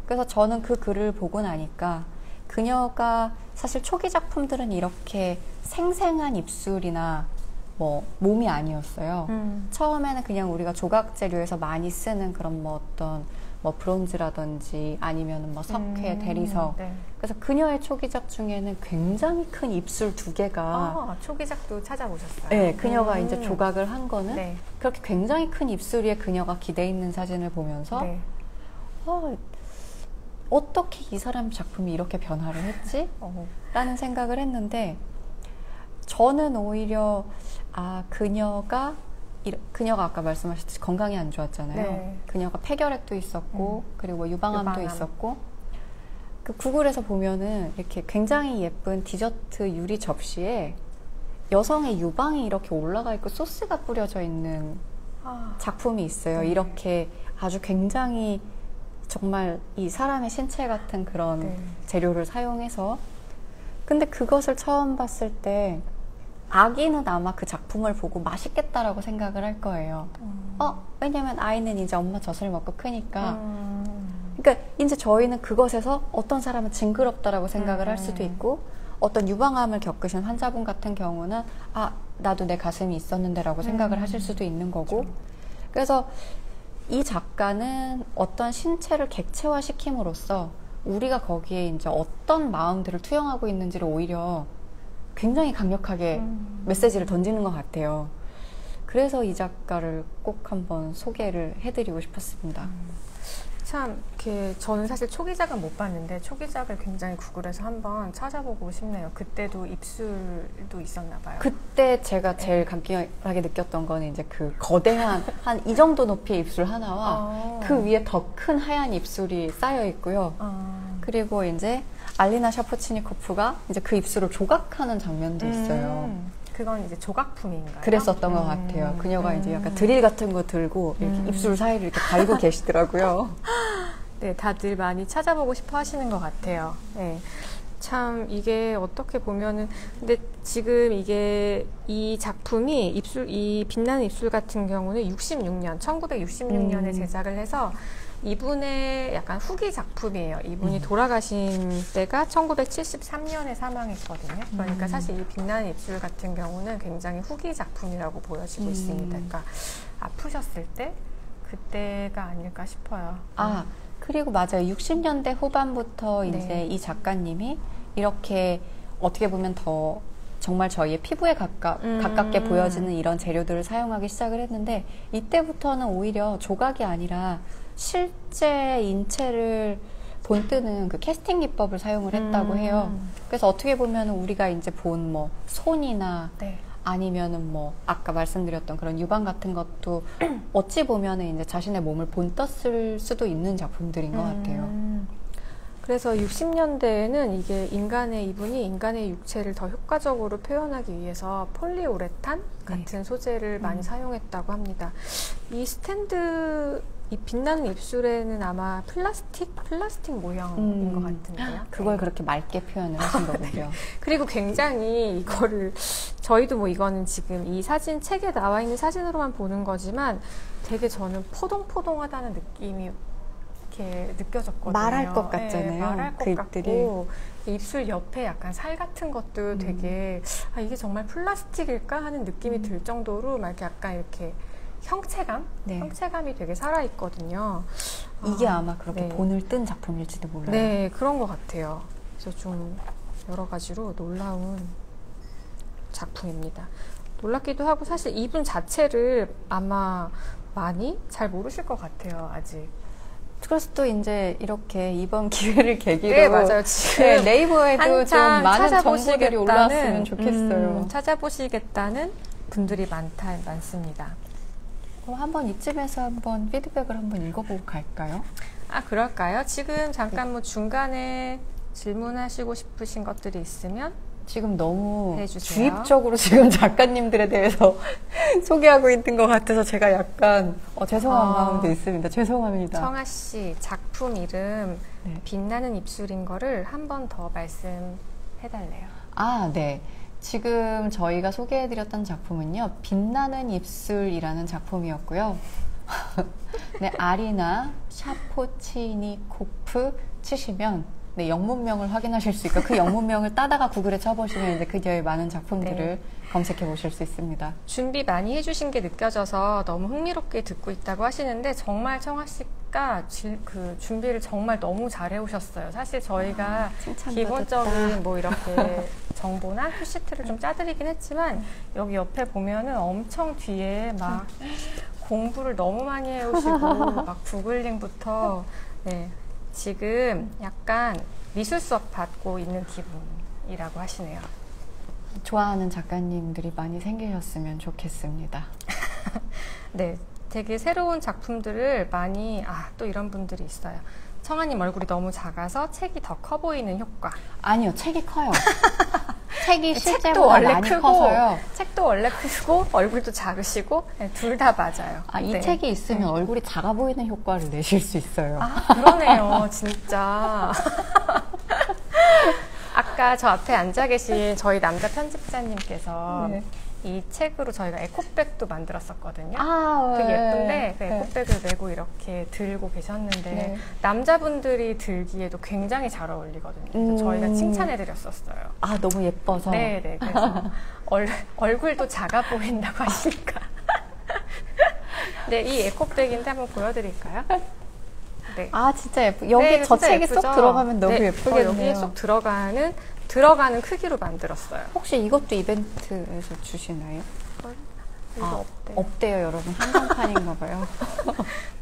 그래서 저는 그 글을 보고 나니까 그녀가 사실 초기 작품들은 이렇게 생생한 입술이나 뭐 몸이 아니었어요. 처음에는 그냥 우리가 조각 재료에서 많이 쓰는 그런 뭐 어떤 뭐 브론즈라든지 아니면 뭐 석회, 대리석. 네. 그래서 그녀의 초기작 중에는 굉장히 큰 입술 2개가 초기작도 찾아보셨어요? 네, 그녀가 이제 조각을 한 거는 네. 그렇게 굉장히 큰 입술 위에 그녀가 기대 있는 사진을 보면서 네. 어떻게 이 사람 작품이 이렇게 변화를 했지? 라는 생각을 했는데, 저는 오히려 그녀가 아까 말씀하셨듯이 건강이 안 좋았잖아요. 네. 그녀가 폐결핵도 있었고 그리고 유방암도 유방암. 있었고, 그 구글에서 보면은 이렇게 굉장히 예쁜 디저트 유리 접시에 여성의 유방이 이렇게 올라가 있고 소스가 뿌려져 있는 작품이 있어요. 네. 이렇게 아주 굉장히 정말 이 사람의 신체 같은 그런 재료를 사용해서. 근데 그것을 처음 봤을 때 아기는 아마 그 작품을 보고 맛있겠다라고 생각을 할 거예요. 왜냐면 아이는 이제 엄마 젖을 먹고 크니까. 그러니까 이제 저희는 그것에서 어떤 사람은 징그럽다라고 생각을 할 수도 있고, 어떤 유방암을 겪으신 환자분 같은 경우는 아, 나도 내 가슴이 있었는데라고 생각을 하실 수도 있는 거고. 그래서 이 작가는 어떤 신체를 객체화시킴으로써 우리가 거기에 이제 어떤 마음들을 투영하고 있는지를 오히려 굉장히 강력하게 메시지를 던지는 것 같아요. 그래서 이 작가를 꼭 한번 소개를 해드리고 싶었습니다. 참, 이렇게 저는 사실 초기작은 못 봤는데 초기작을 굉장히 구글에서 한번 찾아보고 싶네요. 그때도 입술도 있었나 봐요. 그때 제가 제일 감격하게 느꼈던 거는 이제 그 거대한 한 이 정도 높이의 입술 하나와 그 위에 더 큰 하얀 입술이 쌓여 있고요. 그리고 이제 알리나 샤포치니코프가 이제 그 입술을 조각하는 장면도 있어요. 그건 이제 조각품인가요? 그랬었던 것 같아요. 그녀가 이제 약간 드릴 같은 거 들고 이렇게 입술 사이를 이렇게 갈고 계시더라고요. 네, 다들 많이 찾아보고 싶어 하시는 것 같아요. 네. 참, 이게 어떻게 보면은, 근데 지금 이게 이 작품이 이 빛나는 입술 같은 경우는 1966년에 제작을 해서 이분의 약간 후기 작품이에요. 이분이 돌아가신 때가 1973년에 사망했거든요. 그러니까 사실 이 빛나는 입술 같은 경우는 굉장히 후기 작품이라고 보여지고 있습니다. 그러니까 아프셨을 때 그때가 아닐까 싶어요. 아, 그리고 맞아요. 60년대 후반부터 이제 이 작가님이 이렇게 어떻게 보면 더 정말 저희의 피부에 가깝게 보여지는 이런 재료들을 사용하기 시작을 했는데, 이때부터는 오히려 조각이 아니라 실제 인체를 본뜨는 그 캐스팅 기법을 사용을 했다고 해요. 그래서 어떻게 보면 우리가 이제 본 뭐 손이나 아니면은 뭐 아까 말씀드렸던 그런 유방 같은 것도 어찌 보면은 이제 자신의 몸을 본떴을 수도 있는 작품들인 것 같아요. 그래서 60년대에는 이게 이분이 인간의 육체를 더 효과적으로 표현하기 위해서 폴리우레탄 같은 소재를 많이 사용했다고 합니다. 이 스탠드, 이 빛나는 입술에는 아마 플라스틱 모양인 것 같은데요. 그걸 그렇게 맑게 표현을 하신 거군요. 그리고 굉장히 이거를, 저희도 뭐 이거는 지금 이 사진, 책에 나와 있는 사진으로만 보는 거지만 되게 저는 포동포동하다는 느낌이 이렇게 느껴졌거든요. 말할 것 같잖아요. 네, 말할 것 같고 입술 옆에 약간 살 같은 것도 되게 아, 이게 정말 플라스틱일까 하는 느낌이 들 정도로 막 이렇게 약간 이렇게 형체감이 되게 살아있거든요. 이게 아마 그렇게 본을 뜬 작품일지도 몰라요. 네, 그런 것 같아요. 그래서 좀 여러 가지로 놀라운 작품입니다. 놀랍기도 하고 사실 이분 자체를 아마 많이 잘 모르실 것 같아요, 아직. 그래서 또 이제 이렇게 이번 기회를 계기로 네, 맞아요. 지금 네이버에도 좀 많은 정보들이 올라왔으면 좋겠어요. 찾아보시겠다는 분들이 많습니다. 그럼 한번 이쯤에서 한번 피드백을 한번 읽어보고 갈까요? 아, 그럴까요? 지금 잠깐 뭐 중간에 질문하시고 싶으신 것들이 있으면 지금 너무 해주세요. 주입적으로 지금 작가님들에 대해서 소개하고 있는 것 같아서 제가 약간 죄송한 마음도 있습니다. 죄송합니다. 청아 씨 작품 이름 빛나는 입술인 거를 한 번 더 말씀해달래요. 아, 네. 지금 저희가 소개해드렸던 작품은요, 빛나는 입술이라는 작품이었고요. 네, 아리나 샤포치니코프 치시면 네, 영문명을 확인하실 수 있고 그 영문명을 따다가 구글에 쳐보시면 이제 그녀의 많은 작품들을 검색해 보실 수 있습니다. 준비 많이 해주신 게 느껴져서 너무 흥미롭게 듣고 있다고 하시는데 정말 청아 씨가 그 준비를 정말 너무 잘해 오셨어요. 사실 저희가 기본적인 뭐 이렇게 정보나 큐시트를 좀 짜드리긴 했지만 여기 옆에 보면은 엄청 뒤에 막 공부를 너무 많이 해오시고 막 구글링부터 지금 약간 미술 수업 받고 있는 기분이라고 하시네요. 좋아하는 작가님들이 많이 생기셨으면 좋겠습니다. 네, 되게 새로운 작품들을 많이 또 이런 분들이 있어요. 청아님 얼굴이 너무 작아서 책이 더 커 보이는 효과. 아니요, 책이 커요. 책이 책도 실제보다 원래 많이 크고 커서요. 책도 원래 크고 얼굴도 작으시고 둘 다 맞아요. 이 책이 있으면 얼굴이 작아 보이는 효과를 내실 수 있어요. 그러네요, 진짜. 아까 저 앞에 앉아 계신 저희 남자 편집자님께서 이 책으로 저희가 에코백도 만들었었거든요. 아, 되게 예쁜데 그 네. 에코백을 메고 이렇게 들고 계셨는데 네. 남자분들이 들기에도 굉장히 잘 어울리거든요. 그래서 저희가 칭찬해드렸었어요. 아, 너무 예뻐서. 네네. 그래서 얼굴도 작아 보인다고 하시니까. 네, 이 에코백인데 한번 보여드릴까요? 네. 아, 진짜 예쁘. 여기 네, 저 진짜 책이 예쁘죠? 쏙 들어가면 너무 네, 예쁘겠네요. 여기에 쏙 들어가는 크기로 만들었어요. 혹시 이것도 이벤트에서 주시나요? 이거 아, 없대요. 없대요, 여러분. 한정판인가 봐요.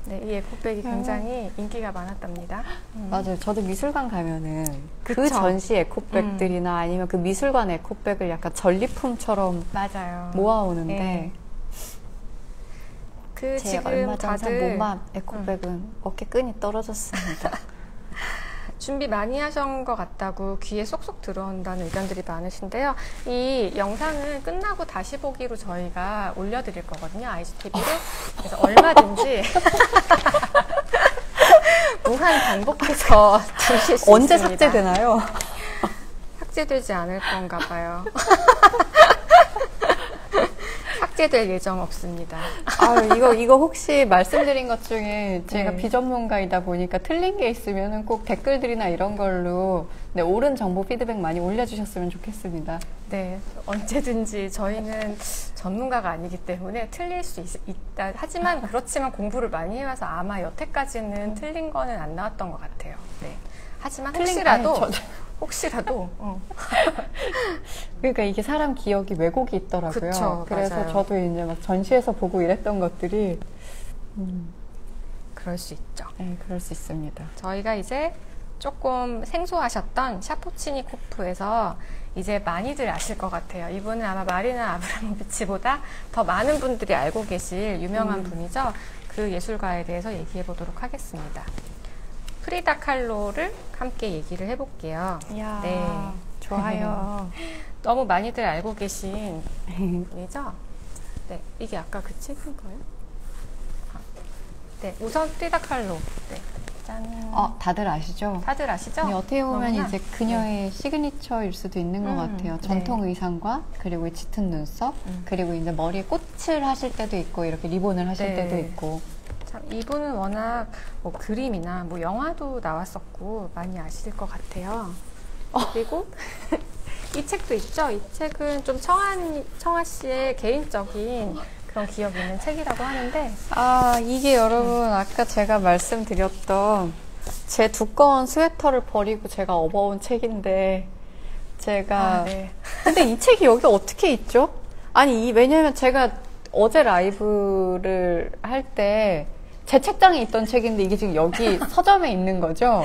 네, 이 에코백이 굉장히 인기가 많았답니다. 맞아요. 저도 미술관 가면은 그 그쵸? 전시 에코백들이나 아니면 그 미술관 에코백을 약간 전리품처럼 맞아요. 모아오는데 네. 그 제 지금 얼마 전 산 다들 모마 에코백은 어깨 끈이 떨어졌습니다. 준비 많이 하신 것 같다고 귀에 쏙쏙 들어온다는 의견들이 많으신데요. 이 영상은 끝나고 다시 보기로 저희가 올려드릴 거거든요. IGTV로. 그래서 얼마든지 무한 반복해서 들으실 수 언제 있습니다. 삭제되나요? 삭제되지 않을 건가 봐요. 삭제될 예정 없습니다. 아, 이거 혹시 말씀드린 것 중에 제가 네. 비전문가이다 보니까 틀린 게 있으면은 꼭 댓글들이나 이런 걸로 네, 옳은 정보 피드백 많이 올려주셨으면 좋겠습니다. 네, 언제든지 저희는 전문가가 아니기 때문에 틀릴 수 있다. 하지만 그렇지만 공부를 많이 해와서 아마 여태까지는 틀린 거는 안 나왔던 것 같아요. 네. 하지만 혹시라도 그러니까 이게 사람 기억이 왜곡이 있더라고요. 그쵸, 그래서 맞아요. 저도 이제 막 전시에서 보고 이랬던 것들이 그럴 수 있죠. 네, 그럴 수 있습니다. 저희가 이제 조금 생소하셨던 샤포치니코프에서 이제 많이들 아실 것 같아요. 이분은 아마 마리나 아브라모비치보다 더 많은 분들이 알고 계실 유명한 분이죠. 그 예술가에 대해서 얘기해 보도록 하겠습니다. 프리다 칼로를 함께 얘기를 해볼게요. 이야, 네. 좋아요. 너무 많이들 알고 계신 분이죠. 네, 이게 아까 그 책인 거예요? 아, 네, 우선 프리다 칼로. 네, 짠. 다들 아시죠? 다들 아시죠? 네, 어떻게 보면 너무나? 이제 그녀의 시그니처일 수도 있는 것 같아요. 네. 전통 의상과 그리고 이 짙은 눈썹, 그리고 이제 머리에 꽃을 하실 때도 있고 이렇게 리본을 하실 네. 때도 있고. 참 이분은 워낙 뭐 그림이나 뭐 영화도 나왔었고 많이 아실 것 같아요. 그리고 이 책도 있죠. 이 책은 좀 청아 씨의 개인적인 그런 기억이 있는 책이라고 하는데 아, 이게 여러분 아까 제가 말씀드렸던 제 두꺼운 스웨터를 버리고 제가 업어온 책인데 제가 네. 근데 이 책이 여기 어떻게 있죠? 아니 왜냐면 제가 어제 라이브를 할 때 제 책장에 있던 책인데 이게 지금 여기 서점에 있는 거죠?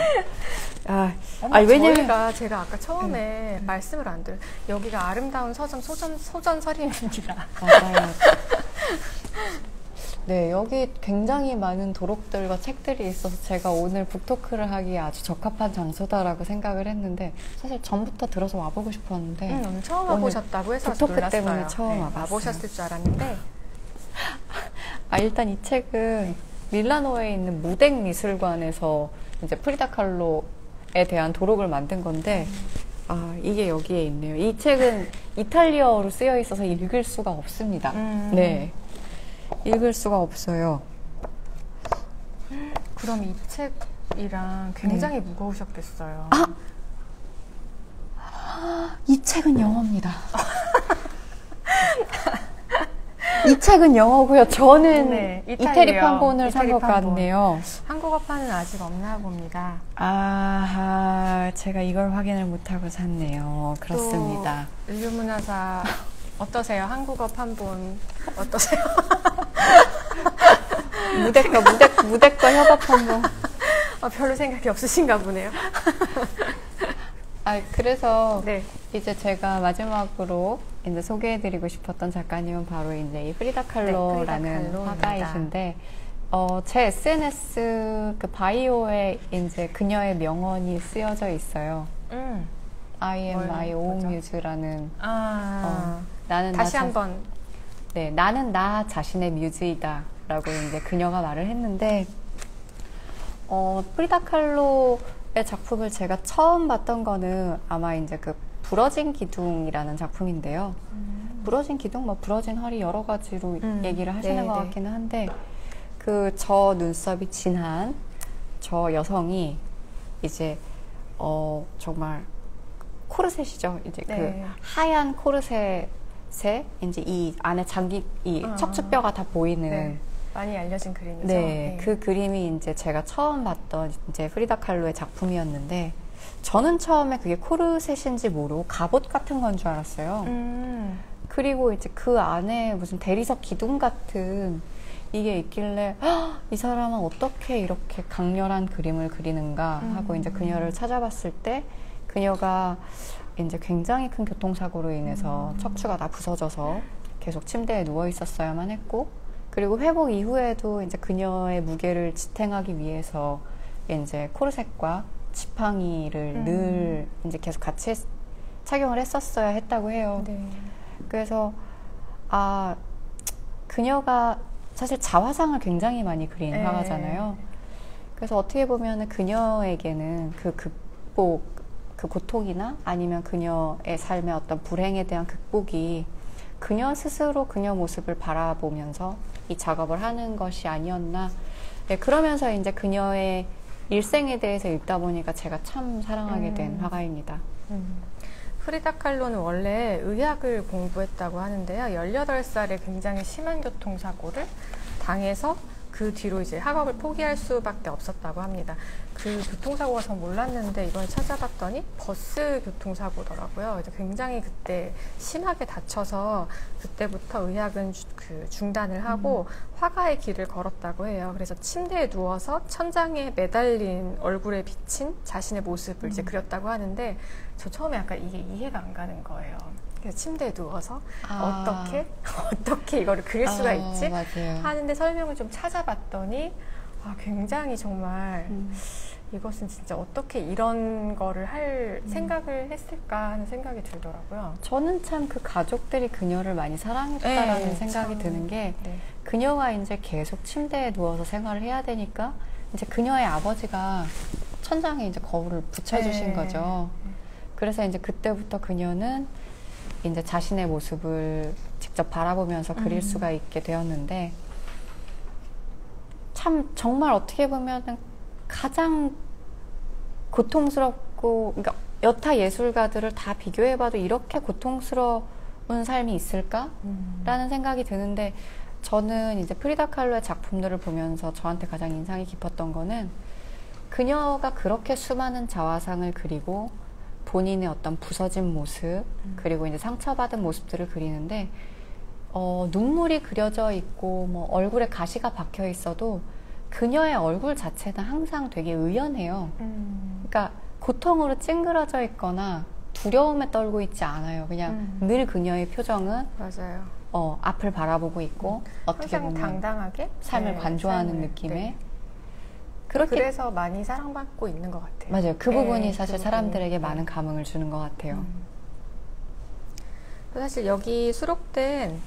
왜냐면 제가 아까 처음에 말씀을 안 드려 여기가 아름다운 서점 소전서림입니다. 맞아요. 네, 여기 굉장히 많은 도록들과 책들이 있어서 제가 오늘 북토크를 하기에 아주 적합한 장소다라고 생각을 했는데 사실 전부터 들어서 와보고 싶었는데 오늘 처음 와보셨다고 해서 북토크 놀랐어요. 때문에 처음 와봤어요. 와보셨을 줄 알았는데 일단 이 책은 밀라노에 있는 무덱 미술관에서 이제 프리다 칼로에 대한 도록을 만든 건데 이게 여기에 있네요. 이 책은 이탈리아어로 쓰여 있어서 읽을 수가 없습니다. 네. 읽을 수가 없어요. 그럼 이 책이랑 굉장히 무거우셨겠어요. 이 책은 영어입니다. 이 책은 영어고요. 저는 네, 이태리 판본을 산 이태리 것 판본. 같네요. 한국어판은 아직 없나 봅니다. 제가 이걸 확인을 못하고 샀네요. 그렇습니다. 또 인류문화사 어떠세요? 한국어 판본 어떠세요? 무덱과 협업 판본. 별로 생각이 없으신가 보네요. 그래서 네. 이제 제가 마지막으로 이제 소개해드리고 싶었던 작가님은 바로 이제 이 프리다 칼로라는 프리다 화가이신데, 제 SNS 그 바이오에 이제 그녀의 명언이 쓰여져 있어요. I am my own muse라는. 나는 다시 한번. 네, 나는 나 자신의 뮤즈이다라고 이제 그녀가 말을 했는데, 프리다 칼로의 작품을 제가 처음 봤던 거는 아마 이제 그 부러진 기둥이라는 작품인데요. 부러진 기둥, 뭐 부러진 허리 여러 가지로 얘기를 하시는 것 네. 같기는 한데 그 저 눈썹이 진한 저 여성이 이제 정말 코르셋이죠. 이제 네. 그 하얀 코르셋에 이제 이 안에 이 척추뼈가 다 보이는 네. 많이 알려진 그림이죠. 네, 그 그림이 이제 제가 처음 봤던 이제 프리다 칼로의 작품이었는데 저는 처음에 그게 코르셋인지 모르고 갑옷 같은 건 줄 알았어요. 그리고 이제 그 안에 무슨 대리석 기둥 같은 이게 있길래 이 사람은 어떻게 이렇게 강렬한 그림을 그리는가 하고 이제 그녀를 찾아봤을 때 그녀가 이제 굉장히 큰 교통사고로 인해서 척추가 다 부서져서 계속 침대에 누워 있었어야만 했고 그리고 회복 이후에도 이제 그녀의 무게를 지탱하기 위해서 이제 코르셋과 지팡이를 늘 이제 계속 같이 착용을 했었어야 했다고 해요. 네. 그래서 그녀가 사실 자화상을 굉장히 많이 그린 네. 화가잖아요. 그래서 어떻게 보면 그녀에게는 그 극복, 그 고통이나 아니면 그녀의 삶의 어떤 불행에 대한 극복이 그녀 스스로 그녀 모습을 바라보면서 이 작업을 하는 것이 아니었나. 네, 그러면서 이제 그녀의 일생에 대해서 읽다 보니까 제가 참 사랑하게 된 화가입니다. 프리다 칼로는 원래 의학을 공부했다고 하는데요. 18살에 굉장히 심한 교통사고를 당해서 그 뒤로 이제 학업을 포기할 수밖에 없었다고 합니다. 그 교통사고가 전 몰랐는데 이번에 찾아봤더니 버스 교통사고더라고요. 그래서 굉장히 그때 심하게 다쳐서 그때부터 의학은 중단을 하고 화가의 길을 걸었다고 해요. 그래서 침대에 누워서 천장에 매달린 얼굴에 비친 자신의 모습을 이제 그렸다고 하는데 저 처음에 약간 이게 이해가 안 가는 거예요. 그래서 침대에 누워서 어떻게 이거를 그릴 수가 있지? 맞아요. 하는데 설명을 좀 찾아봤더니 굉장히 정말 이것은 진짜 어떻게 이런 거를 할 생각을 했을까 하는 생각이 들더라고요. 저는 참 그 가족들이 그녀를 많이 사랑했다라는 생각이 참, 드는 게 네. 그녀가 이제 계속 침대에 누워서 생활을 해야 되니까 이제 그녀의 아버지가 천장에 이제 거울을 붙여주신 거죠. 그래서 이제 그때부터 그녀는 이제 자신의 모습을 직접 바라보면서 그릴 수가 있게 되었는데 참 정말 어떻게 보면 가장 고통스럽고 그러니까 여타 예술가들을 다 비교해봐도 이렇게 고통스러운 삶이 있을까라는 생각이 드는데 저는 이제 프리다 칼로의 작품들을 보면서 저한테 가장 인상이 깊었던 거는 그녀가 그렇게 수많은 자화상을 그리고 본인의 어떤 부서진 모습 그리고 이제 상처받은 모습들을 그리는데 눈물이 그려져 있고 뭐 얼굴에 가시가 박혀 있어도 그녀의 얼굴 자체는 항상 되게 의연해요. 그러니까 고통으로 찡그러져 있거나 두려움에 떨고 있지 않아요. 그냥 늘 그녀의 표정은 맞아요. 앞을 바라보고 있고 어떻게 보면 당당하게 삶을 관조하는 느낌의 네. 그렇게 그래서 많이 사랑받고 있는 것 같아요. 맞아요. 그 부분이 네, 사실 그 사람들에게 부분이. 많은 감흥을 주는 것 같아요. 사실 여기 수록된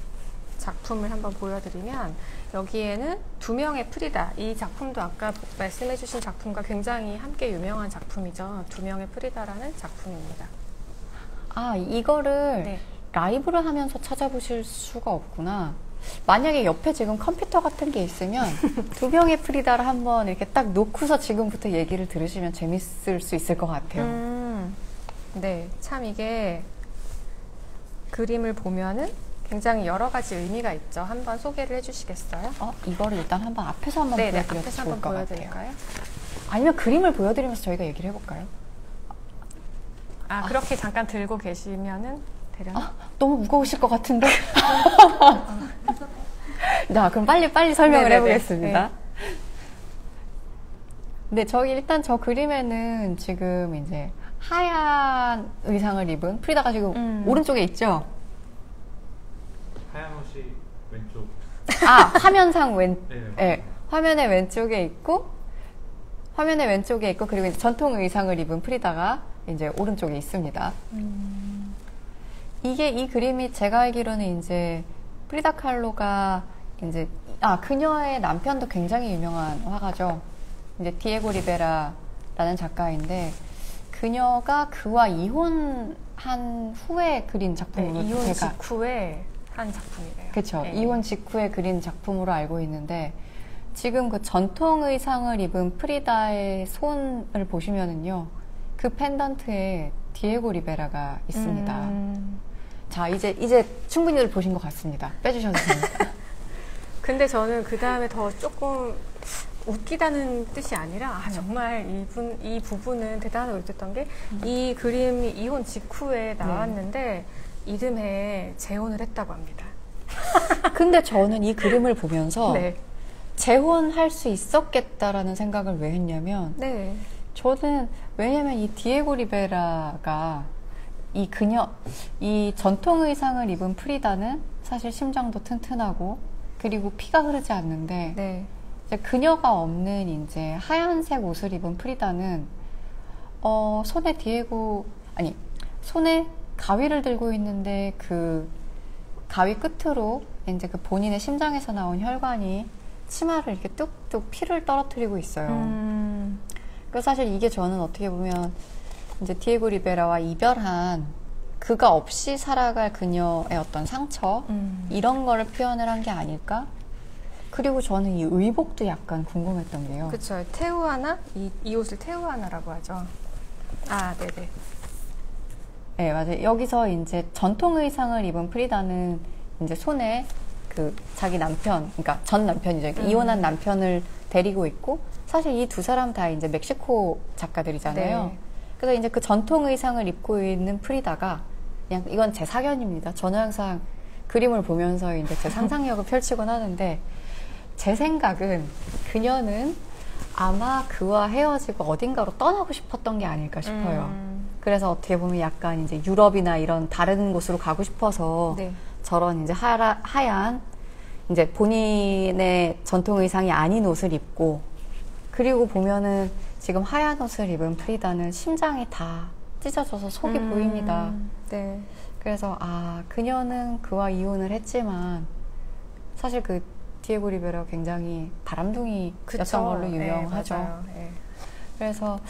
작품을 한번 보여드리면 여기에는 두 명의 프리다, 이 작품도 아까 말씀해주신 작품과 굉장히 함께 유명한 작품이죠. 두 명의 프리다라는 작품입니다. 이거를 네. 라이브를 하면서 찾아보실 수가 없구나. 만약에 옆에 지금 컴퓨터 같은 게 있으면 두 명의 프리다를 한번 이렇게 딱 놓고서 지금부터 얘기를 들으시면 재밌을 수 있을 것 같아요. 네, 참 이게 그림을 보면은 굉장히 여러 가지 의미가 있죠. 한번 소개를 해주시겠어요? 이거를 일단 한번 앞에서 한번 네, 보여드려도 앞에서 좋을 한번 것 보여드릴까요? 같아요. 아니면 그림을 보여드리면서 저희가 얘기를 해볼까요? 그렇게 잠깐 들고 계시면은 되려나? 너무 무거우실 것 같은데? 자, 그럼 빨리 설명을 네네네. 해보겠습니다. 네, 일단 저 그림에는 지금 이제 하얀 의상을 입은 프리다가 지금 오른쪽에 있죠? 하얀 옷이 왼쪽. 화면상 네. 네, 화면의 왼쪽에 있고, 그리고 이제 전통 의상을 입은 프리다가 이제 오른쪽에 있습니다. 이 그림이 제가 알기로는 이제 프리다 칼로가 이제, 그녀의 남편도 굉장히 유명한 화가죠. 이제 디에고 리베라라는 작가인데, 그녀가 그와 이혼한 후에 그린 작품으로 이혼 제가 직후에 한 작품이래요. 그렇죠. 이혼 직후에 그린 작품으로 알고 있는데 지금 그 전통 의상을 입은 프리다의 손을 보시면은요. 그 펜던트에 디에고 리베라가 있습니다. 자, 이제 충분히들 보신 것 같습니다. 빼주셔도 됩니다. 근데 저는 그 다음에 더 조금 웃기다는 뜻이 아니라 정말 이 부분은 대단하다고 느꼈던 게 이 그림이 이혼 직후에 나왔는데 이듬해 재혼을 했다고 합니다. 근데 저는 이 그림을 보면서 네. 재혼할 수 있었겠다라는 생각을 왜 했냐면 네. 저는 왜냐면 이 디에고 리베라가 이 전통 의상을 입은 프리다는 사실 심장도 튼튼하고 그리고 피가 흐르지 않는데 네. 이제 그녀가 없는 이제 하얀색 옷을 입은 프리다는 손에 가위를 들고 있는데 그 가위 끝으로 이제 그 본인의 심장에서 나온 혈관이 치마를 이렇게 뚝뚝 피를 떨어뜨리고 있어요. 그래서 사실 이게 저는 어떻게 보면 이제 디에고 리베라와 이별한 그가 없이 살아갈 그녀의 어떤 상처 이런 거를 표현을 한 게 아닐까? 그리고 저는 이 의복도 약간 궁금했던 게요. 그렇죠. 테우아나 이 옷을 테우아나라고 하죠. 아, 네네. 네, 맞아요. 여기서 이제 전통 의상을 입은 프리다는 이제 손에 그 자기 남편, 그러니까 전 남편이죠. 이혼한 남편을 데리고 있고 사실 이 두 사람 다 이제 멕시코 작가들이잖아요. 네. 그래서 이제 그 전통 의상을 입고 있는 프리다가 그냥 이건 제 사견입니다. 저는 항상 그림을 보면서 이제 제 상상력을 펼치곤 하는데 제 생각은 그녀는 아마 그와 헤어지고 어딘가로 떠나고 싶었던 게 아닐까 싶어요. 그래서 어떻게 보면 약간 이제 유럽이나 이런 다른 곳으로 가고 싶어서 네. 저런 이제 하얀 이제 본인의 전통 의상이 아닌 옷을 입고 그리고 보면은 지금 하얀 옷을 입은 프리다는 심장이 다 찢어져서 속이 보입니다. 네. 그래서 그녀는 그와 이혼을 했지만 사실 그 디에고 리베라 굉장히 바람둥이였던 걸로 유명하죠. 네, 맞아요. 네. 그래서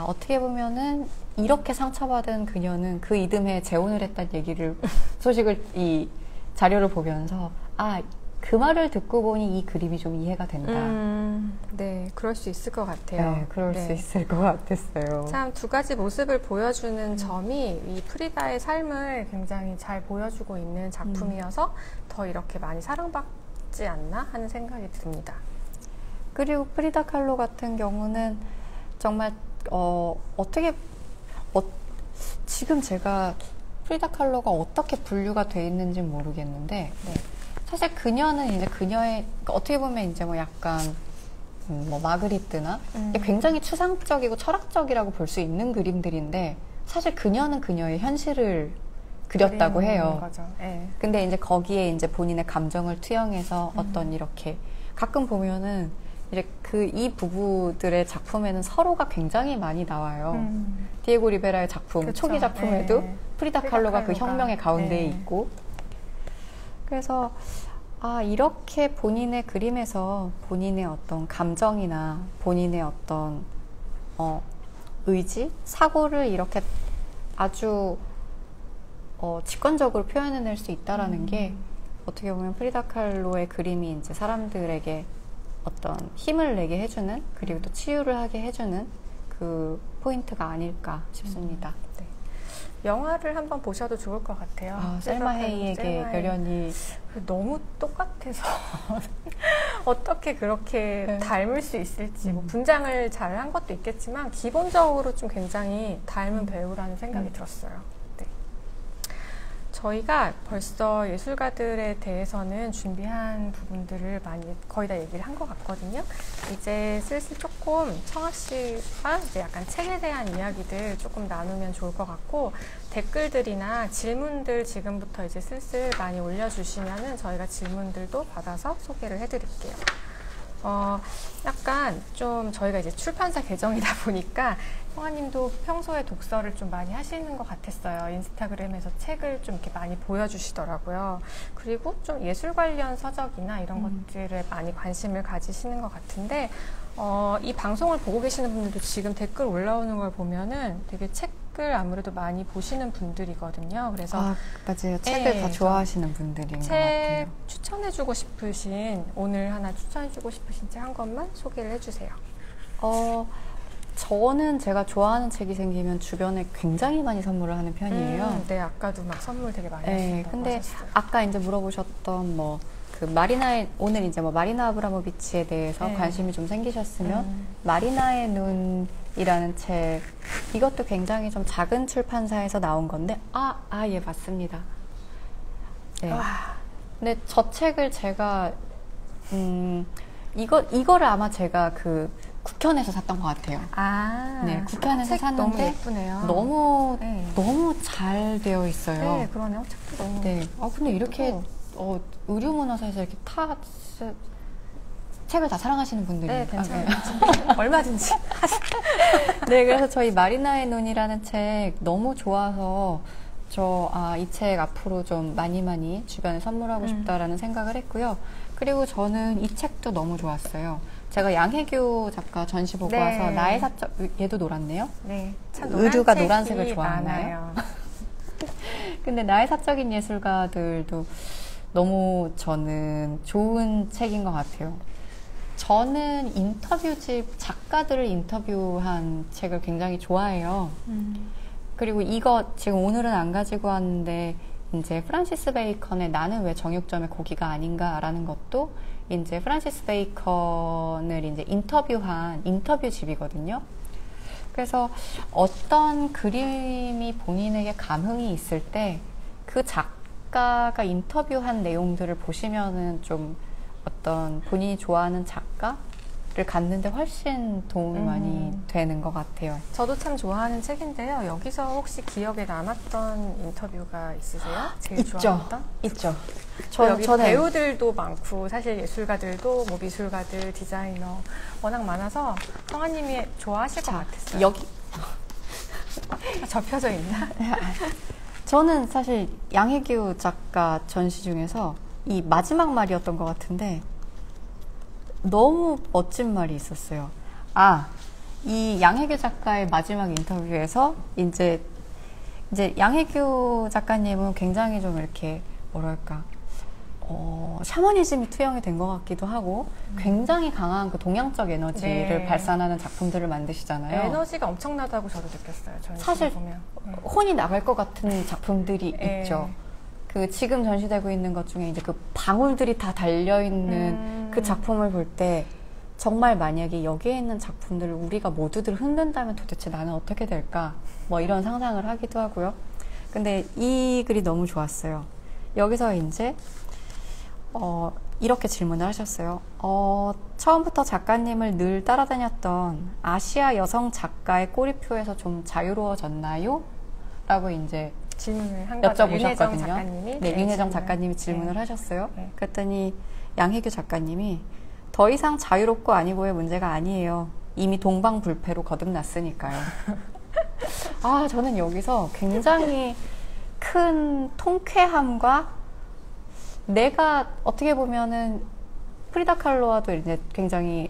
어떻게 보면은 이렇게 상처받은 그녀는 그 이듬해 재혼을 했다는 소식을 이 자료를 보면서 그 말을 듣고 보니 이 그림이 좀 이해가 된다. 네, 그럴 수 있을 것 같아요. 네, 그럴 수 있을 것 같았어요. 참 두 가지 모습을 보여주는 점이 이 프리다의 삶을 굉장히 잘 보여주고 있는 작품이어서 더 이렇게 많이 사랑받지 않나 하는 생각이 듭니다. 그리고 프리다 칼로 같은 경우는 정말 지금 제가 프리다 칼로가 어떻게 분류가 돼 있는지 모르겠는데 사실 그녀는 이제 그녀의 어떻게 보면 이제 뭐 약간 뭐 마그리트나 굉장히 추상적이고 철학적이라고 볼 수 있는 그림들인데 사실 그녀는 그녀의 현실을 그렸다고 해요. 거죠. 네. 근데 이제 거기에 이제 본인의 감정을 투영해서 어떤 이렇게 가끔 보면은 이제 이 부부들의 작품에는 서로가 굉장히 많이 나와요. 디에고 리베라의 작품, 그쵸. 초기 작품에도 네. 프리다 칼로가 그 혁명의 가운데에 있고 그래서 이렇게 본인의 그림에서 본인의 어떤 감정이나 본인의 어떤 의지, 사고를 이렇게 아주 직관적으로 표현해낼 수 있다라는 게 어떻게 보면 프리다 칼로의 그림이 이제 사람들에게 어떤 힘을 내게 해주는 그리고 또 치유를 하게 해주는 그 포인트가 아닐까 싶습니다. 네. 영화를 한번 보셔도 좋을 것 같아요. 셀마 헤이에게 결연이 너무 똑같아서 어떻게 그렇게 닮을 수 있을지 뭐 분장을 잘 한 것도 있겠지만 기본적으로 좀 굉장히 닮은 배우라는 생각이 들었어요. 네. 저희가 벌써 예술가들에 대해서는 준비한 부분들을 거의 다 얘기를 한 것 같거든요. 이제 슬슬 조금 청아 씨와 이제 약간 책에 대한 이야기들 조금 나누면 좋을 것 같고 댓글들이나 질문들 지금부터 이제 슬슬 많이 올려주시면은 저희가 질문들도 받아서 소개를 해드릴게요. 약간 좀 저희가 이제 출판사 계정이다 보니까 성아님도 평소에 독서를 좀 많이 하시는 것 같았어요. 인스타그램에서 책을 좀 이렇게 많이 보여주시더라고요. 그리고 좀 예술 관련 서적이나 이런 것들에 많이 관심을 가지시는 것 같은데, 이 방송을 보고 계시는 분들도 지금 댓글 올라오는 걸 보면은 되게 책을 아무래도 많이 보시는 분들이거든요. 그래서 맞아요. 책을 더 좋아하시는 분들인 것 같아요. 책 추천해주고 싶으신, 오늘 하나 추천해주고 싶으신 책 한 권만 소개를 해주세요. 저는 제가 좋아하는 책이 생기면 주변에 굉장히 많이 선물을 하는 편이에요. 네, 아까도 막 선물 되게 많이 네, 하신다고 근데 하셨어요. 아까 이제 물어보셨던 오늘 이제 마리나 아브라모비치에 대해서 네. 관심이 좀 생기셨으면 마리나의 눈이라는 책, 이것도 굉장히 좀 작은 출판사에서 나온 건데 예, 맞습니다. 네. 근데 저 책을 제가 이거를 아마 제가 국현에서 샀던 것 같아요. 네, 국현에서 책 샀는데 너무 예쁘네요. 너무 잘 되어 있어요. 네, 그러네요. 책도 너무. 네. 근데 이렇게 의류문화사에서 이렇게 책을 다 사랑하시는 분들이. 네, 괜찮아요. 네. 얼마든지. 네, 그래서 저희 마리나의 눈이라는 책 너무 좋아서 이 책 앞으로 좀 많이 주변에 선물하고 싶다라는 생각을 했고요. 그리고 저는 이 책도 너무 좋았어요. 제가 양혜교 작가 전시 보고 와서 나의 사적, 얘도 노랗네요. 네. 참 의류가 노란색을 좋아하나요? 많아요. 근데 나의 사적인 예술가들도 너무 저는 좋은 책인 것 같아요. 저는 작가들을 인터뷰한 책을 굉장히 좋아해요. 그리고 이거 지금 오늘은 안 가지고 왔는데, 이제 프란시스 베이컨의 나는 왜 정육점의 고기가 아닌가라는 것도 이제 프란시스 베이컨을 이제 인터뷰한 인터뷰집이거든요. 그래서 어떤 그림이 본인에게 감흥이 있을 때 그 작가가 인터뷰한 내용들을 보시면은 좀 어떤 본인이 좋아하는 작가를 갖는데 훨씬 도움이 많이 되는 것 같아요. 저도 참 좋아하는 책인데요. 여기서 혹시 기억에 남았던 인터뷰가 있으세요? 제일 좋아했던? 있죠. 여기 배우들도 많고 사실 예술가들도 뭐 미술가들, 디자이너 워낙 많아서 성아님이 좋아하실 것 같았어요. 여기 접혀져 있나? 저는 사실 양혜교 작가 전시 중에서 이 마지막 말이었던 것 같은데 너무 멋진 말이 있었어요. 이 양혜교 작가의 마지막 인터뷰에서 이제 양혜교 작가님은 굉장히 좀 이렇게 뭐랄까 샤머니즘이 투영이 된 것 같기도 하고 굉장히 강한 동양적 에너지를 발산하는 작품들을 만드시잖아요. 에너지가 엄청나다고 저도 느꼈어요. 사실 보면. 혼이 나갈 것 같은 작품들이 있죠. 지금 전시되고 있는 것 중에 이제 방울들이 다 달려있는 그 작품을 볼 때 정말 만약에 여기에 있는 작품들을 우리가 모두들 흔든다면 도대체 나는 어떻게 될까? 이런 상상을 하기도 하고요. 근데 이 글이 너무 좋았어요. 여기서 이제 이렇게 질문을 하셨어요. 처음부터 작가님을 늘 따라다녔던 아시아 여성 작가의 꼬리표에서 좀 자유로워졌나요? 라고 이제 질문을 한 거죠. 윤혜정 작가님이. 네, 윤혜정 작가님이 질문을 하셨어요. 그랬더니 양혜교 작가님이 더 이상 자유롭고 아니고의 문제가 아니에요. 이미 동방불패로 거듭났으니까요. 저는 여기서 굉장히 큰 통쾌함과 내가 어떻게 보면은 프리다 칼로와도 이제 굉장히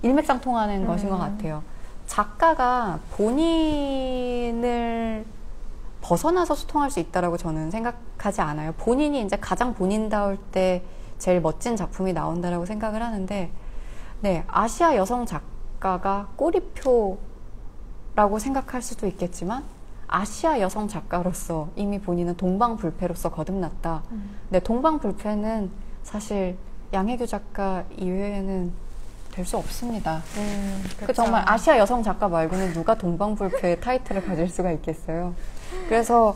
일맥상통하는 것인 것 같아요. 작가가 본인을 벗어나서 소통할 수 있다라고 저는 생각하지 않아요. 본인이 이제 가장 본인다울 때 제일 멋진 작품이 나온다라고 생각을 하는데, 네, 아시아 여성 작가가 꼬리표라고 생각할 수도 있겠지만 아시아 여성 작가로서 이미 본인은 동방불패로서 거듭났다. 근데 동방불패는 사실 양혜교 작가 이외에는 될 수 없습니다. 정말 아시아 여성 작가 말고는 누가 동방불패의 타이틀을 가질 수가 있겠어요. 그래서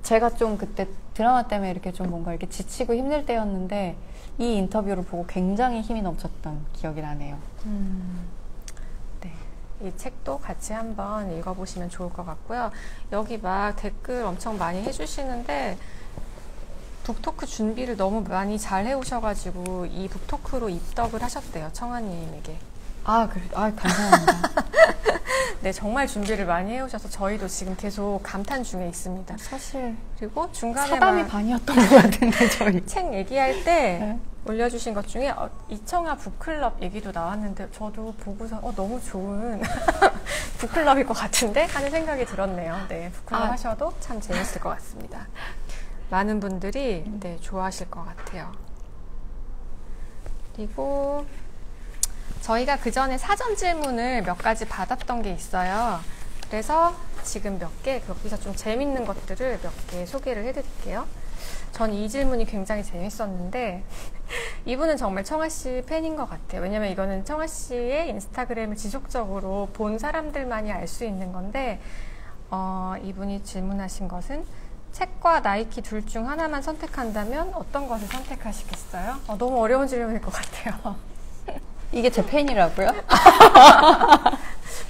제가 좀 그때 드라마 때문에 이렇게 좀 뭔가 이렇게 지치고 힘들 때였는데 이 인터뷰를 보고 굉장히 힘이 넘쳤던 기억이 나네요. 네, 이 책도 같이 한번 읽어보시면 좋을 것 같고요. 여기 막 댓글 엄청 많이 해주시는데 북토크 준비를 너무 많이 잘 해오셔가지고 이 북토크로 입덕을 하셨대요, 청아님에게. 감사합니다. 네, 정말 준비를 많이 해오셔서 저희도 지금 계속 감탄 중에 있습니다. 사실 그리고 중간에 사담이 반이었던 것 같은데 저희 책 얘기할 때 네. 올려주신 것 중에 이청아 북클럽 얘기도 나왔는데 저도 보고서 너무 좋은 북클럽일 것 같은데 하는 생각이 들었네요. 네, 북클럽 하셔도 참 재밌을 것 같습니다. 많은 분들이 네, 좋아하실 것 같아요. 그리고 저희가 그 전에 사전 질문을 몇 가지 받았던 게 있어요. 그래서 지금 거기서 좀 재밌는 것들을 몇 개 소개를 해드릴게요. 전 이 질문이 굉장히 재밌었는데 이분은 정말 청아 씨 팬인 것 같아요. 왜냐면 이거는 청아 씨의 인스타그램을 지속적으로 본 사람들만이 알 수 있는 건데 이분이 질문하신 것은 책과 나이키 둘 중 하나만 선택한다면 어떤 것을 선택하시겠어요? 너무 어려운 질문일 것 같아요. 이게 제 팬이라고요?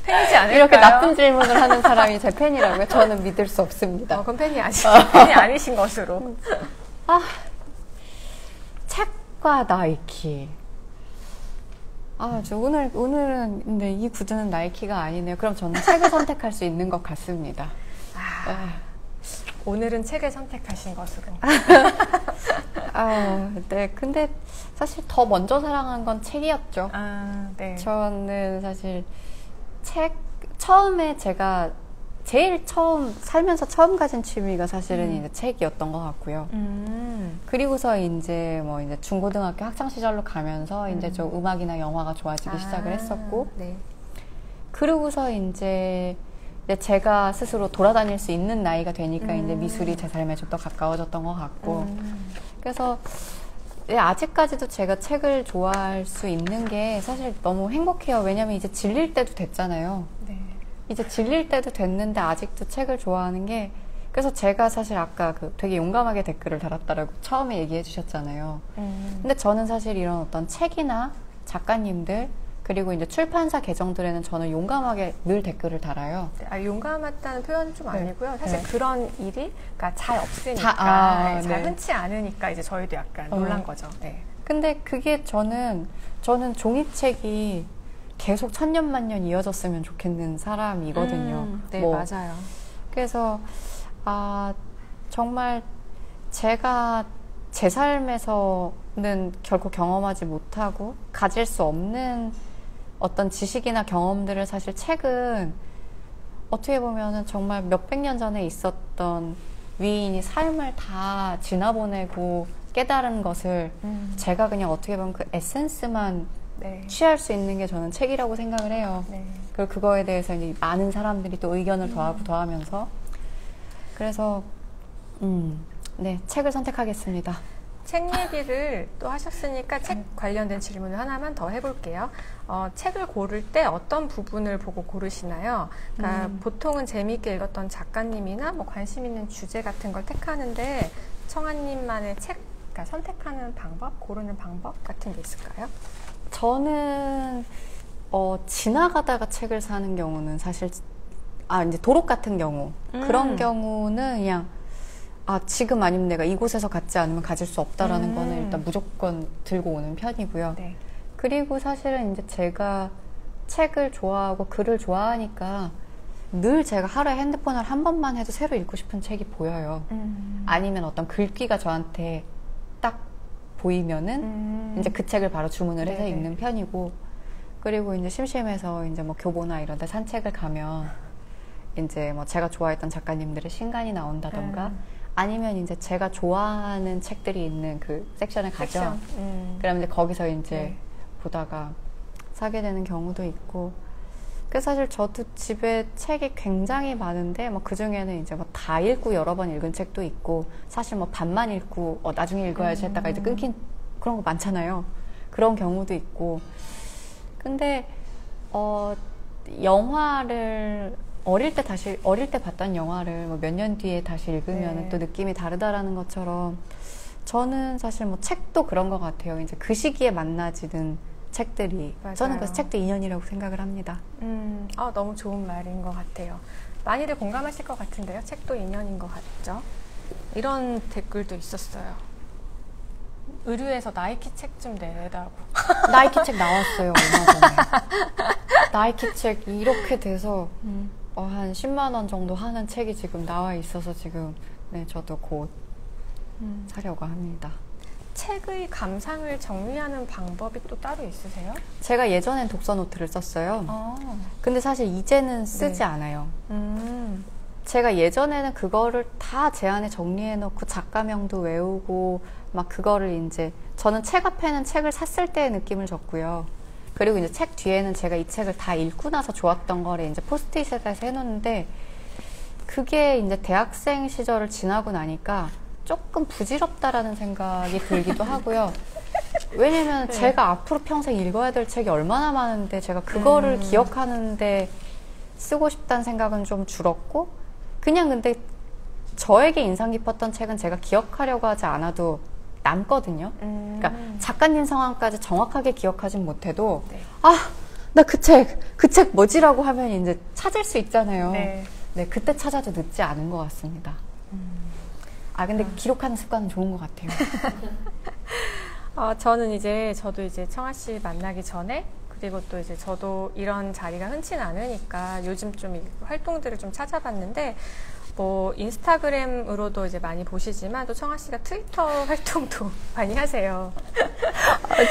팬이지 않을까요? 이렇게 나쁜 질문을 하는 사람이 제 팬이라고요? 저는 믿을 수 없습니다. 그럼 팬이 아니신 것으로. 책과 나이키. 오늘은 근데 이 구두는 나이키가 아니네요. 그럼 저는 책을 선택할 수 있는 것 같습니다. 오늘은 책을 선택하신 것으로. 네. 근데 사실 더 먼저 사랑한 건 책이었죠. 네. 저는 사실 처음에 제가 살면서 처음 가진 취미가 사실은 이제 책이었던 것 같고요. 그리고서 이제 중고등학교 학창 시절로 가면서 이제 좀 음악이나 영화가 좋아지기 시작을 했었고, 네. 그러고서 이제 제가 스스로 돌아다닐 수 있는 나이가 되니까 이제 미술이 제 삶에 좀 더 가까워졌던 것 같고, 그래서 아직까지도 제가 책을 좋아할 수 있는 게 사실 너무 행복해요. 왜냐면 이제 질릴 때도 됐잖아요. 네. 이제 질릴 때도 됐는데 아직도 책을 좋아하는 게, 그래서 제가 사실 아까 되게 용감하게 댓글을 달았다라고 처음에 얘기해 주셨잖아요. 근데 저는 사실 이런 어떤 책이나 작가님들, 그리고 이제 출판사 계정들에는 저는 용감하게 늘 댓글을 달아요. 용감하다는 표현은 좀 네. 아니고요. 사실 네. 그런 일이 잘 없으니까, 잘 네. 흔치 않으니까 이제 저희도 약간 놀란 거죠. 네. 근데 그게 저는 종이책이 계속 천년만년 이어졌으면 좋겠는 사람이거든요. 네, 맞아요. 그래서 정말 제가 제 삶에서는 결코 경험하지 못하고 가질 수 없는 어떤 지식이나 경험들을 사실 책은 어떻게 보면은 정말 몇백 년 전에 있었던 위인이 삶을 다 지나보내고 깨달은 것을 제가 그냥 어떻게 보면 그 에센스만 네. 취할 수 있는 게 저는 책이라고 생각을 해요. 네. 그리고 그거에 대해서 이제 많은 사람들이 또 의견을 더하면서 그래서 네, 책을 선택하겠습니다. 책 얘기를 또 하셨으니까 책 관련된 질문을 하나만 더 해볼게요. 책을 고를 때 어떤 부분을 보고 고르시나요? 그러니까 보통은 재미있게 읽었던 작가님이나 관심 있는 주제 같은 걸 택하는데 청아님만의 그러니까 선택하는 방법, 고르는 방법 같은 게 있을까요? 저는 지나가다가 책을 사는 경우는 사실 이제 도록 같은 경우 그런 경우는 그냥 지금 아니면 내가 이곳에서 갖지 않으면 가질 수 없다라는 거는 일단 무조건 들고 오는 편이고요. 네. 그리고 사실은 이제 제가 책을 좋아하고 글을 좋아하니까 늘 제가 하루에 핸드폰을 한 번만 해도 새로 읽고 싶은 책이 보여요. 아니면 어떤 글귀가 저한테 딱 보이면은 이제 그 책을 바로 주문을 해서 읽는 편이고, 그리고 이제 심심해서 이제 교보나 이런 데 산책을 가면 이제 제가 좋아했던 작가님들의 신간이 나온다던가 아니면 이제 제가 좋아하는 책들이 있는 그 섹션에 가죠. 그러면 이제 거기서 이제 보다가 사게 되는 경우도 있고. 그래서 사실 저도 집에 책이 굉장히 많은데 그 중에는 이제 다 읽고 여러 번 읽은 책도 있고, 사실 반만 읽고 나중에 읽어야지 했다가 이제 끊긴 그런 거 많잖아요. 그런 경우도 있고. 근데 영화를 어릴 때 봤던 영화를 몇 년 뒤에 다시 읽으면 또 느낌이 다르다라는 것처럼 저는 사실 책도 그런 것 같아요. 이제 그 시기에 만나지는 책들이. 맞아요. 저는 그래서 책도 인연이라고 생각을 합니다. 너무 좋은 말인 것 같아요. 많이들 공감하실 것 같은데요. 책도 인연인 것 같죠? 이런 댓글도 있었어요. 의류에서 나이키 책 좀 내다고. 나이키 책 나왔어요, 얼마 전에. 나이키 책 이렇게 돼서 한 10만 원 정도 하는 책이 지금 나와 있어서 지금 네, 저도 곧 사려고 합니다. 책의 감상을 정리하는 방법이 또 따로 있으세요? 제가 예전엔 독서 노트를 썼어요. 근데 사실 이제는 쓰지 네. 않아요. 제가 예전에는 그거를 다 제 안에 정리해놓고 작가명도 외우고 막 그거를 이제 저는 책 앞에는 책을 샀을 때의 느낌을 줬고요. 그리고 이제 책 뒤에는 제가 이 책을 다 읽고 나서 좋았던 거를 이제 포스트잇에다 해놓는데 그게 이제 대학생 시절을 지나고 나니까 조금 부질없다라는 생각이 들기도 하고요. 왜냐면 네. 제가 앞으로 평생 읽어야 될 책이 얼마나 많은데 제가 그거를 기억하는데 쓰고 싶다는 생각은 좀 줄었고 그냥 근데 저에게 인상 깊었던 책은 제가 기억하려고 하지 않아도 남거든요. 그러니까 작가님 상황까지 정확하게 기억하진 못해도 네. 나 그 책 뭐지라고 하면 이제 찾을 수 있잖아요. 네. 네, 그때 찾아도 늦지 않은 것 같습니다. 근데 기록하는 습관은 좋은 것 같아요. 저도 이제 청아 씨 만나기 전에 그리고 또 이제 저도 이런 자리가 흔치는 않으니까 요즘 좀 활동들을 좀 찾아봤는데 뭐 인스타그램으로도 이제 많이 보시지만 또 청아 씨가 트위터 활동도 많이 하세요.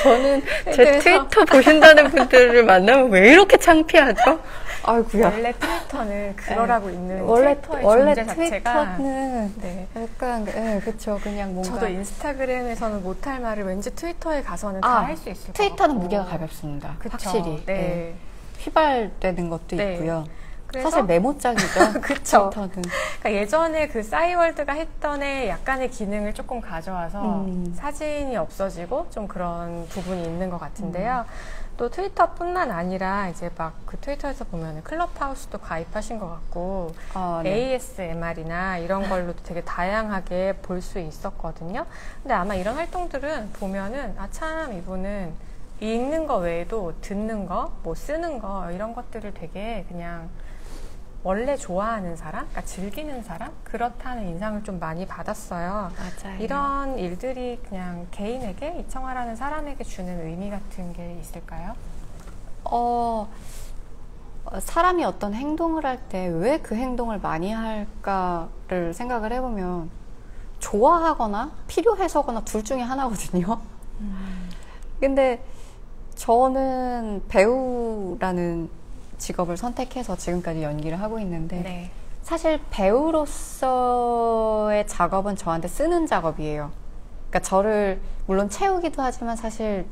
저는 제 트위터 보신다는 분들을 만나면 왜 이렇게 창피하죠? 아이고야. 원래 트위터는 그러라고 있는 원래 트위터의 원래 존재 자체가 트위터는 네. 약간 그쵸 그냥 뭔가 저도 인스타그램에서는 못할 말을 왠지 트위터에 가서는 다 할 수 있을 것 같고 트위터는 무게가 가볍습니다. 그쵸? 확실히 네. 휘발되는 것도 네. 있고요. 그래서 사실 메모장이죠. 그쵸. 트위터는. 그러니까 예전에 그 싸이월드가 했던 애 약간의 기능을 조금 가져와서 사진이 없어지고 좀 그런 부분이 있는 것 같은데요. 또 트위터뿐만 아니라 이제 막 그 트위터에서 보면 클럽하우스도 가입하신 것 같고 네. ASMR이나 이런 걸로도 되게 다양하게 볼 수 있었거든요. 근데 아마 이런 활동들은 보면은 참 이분은 읽는 거 외에도 듣는 거, 뭐 쓰는 거 이런 것들을 되게 그냥 원래 좋아하는 사람, 그러니까 즐기는 사람 그렇다는 인상을 좀 많이 받았어요. 맞아요. 이런 일들이 그냥 개인에게 이청아라는 사람에게 주는 의미 같은 게 있을까요? 사람이 어떤 행동을 할 때 왜 그 행동을 많이 할까를 생각을 해보면 좋아하거나 필요해서거나 둘 중에 하나거든요. 근데 저는 배우라는 직업을 선택해서 지금까지 연기를 하고 있는데 네. 사실 배우로서의 작업은 저한테 쓰는 작업이에요. 그러니까 저를 물론 채우기도 하지만 사실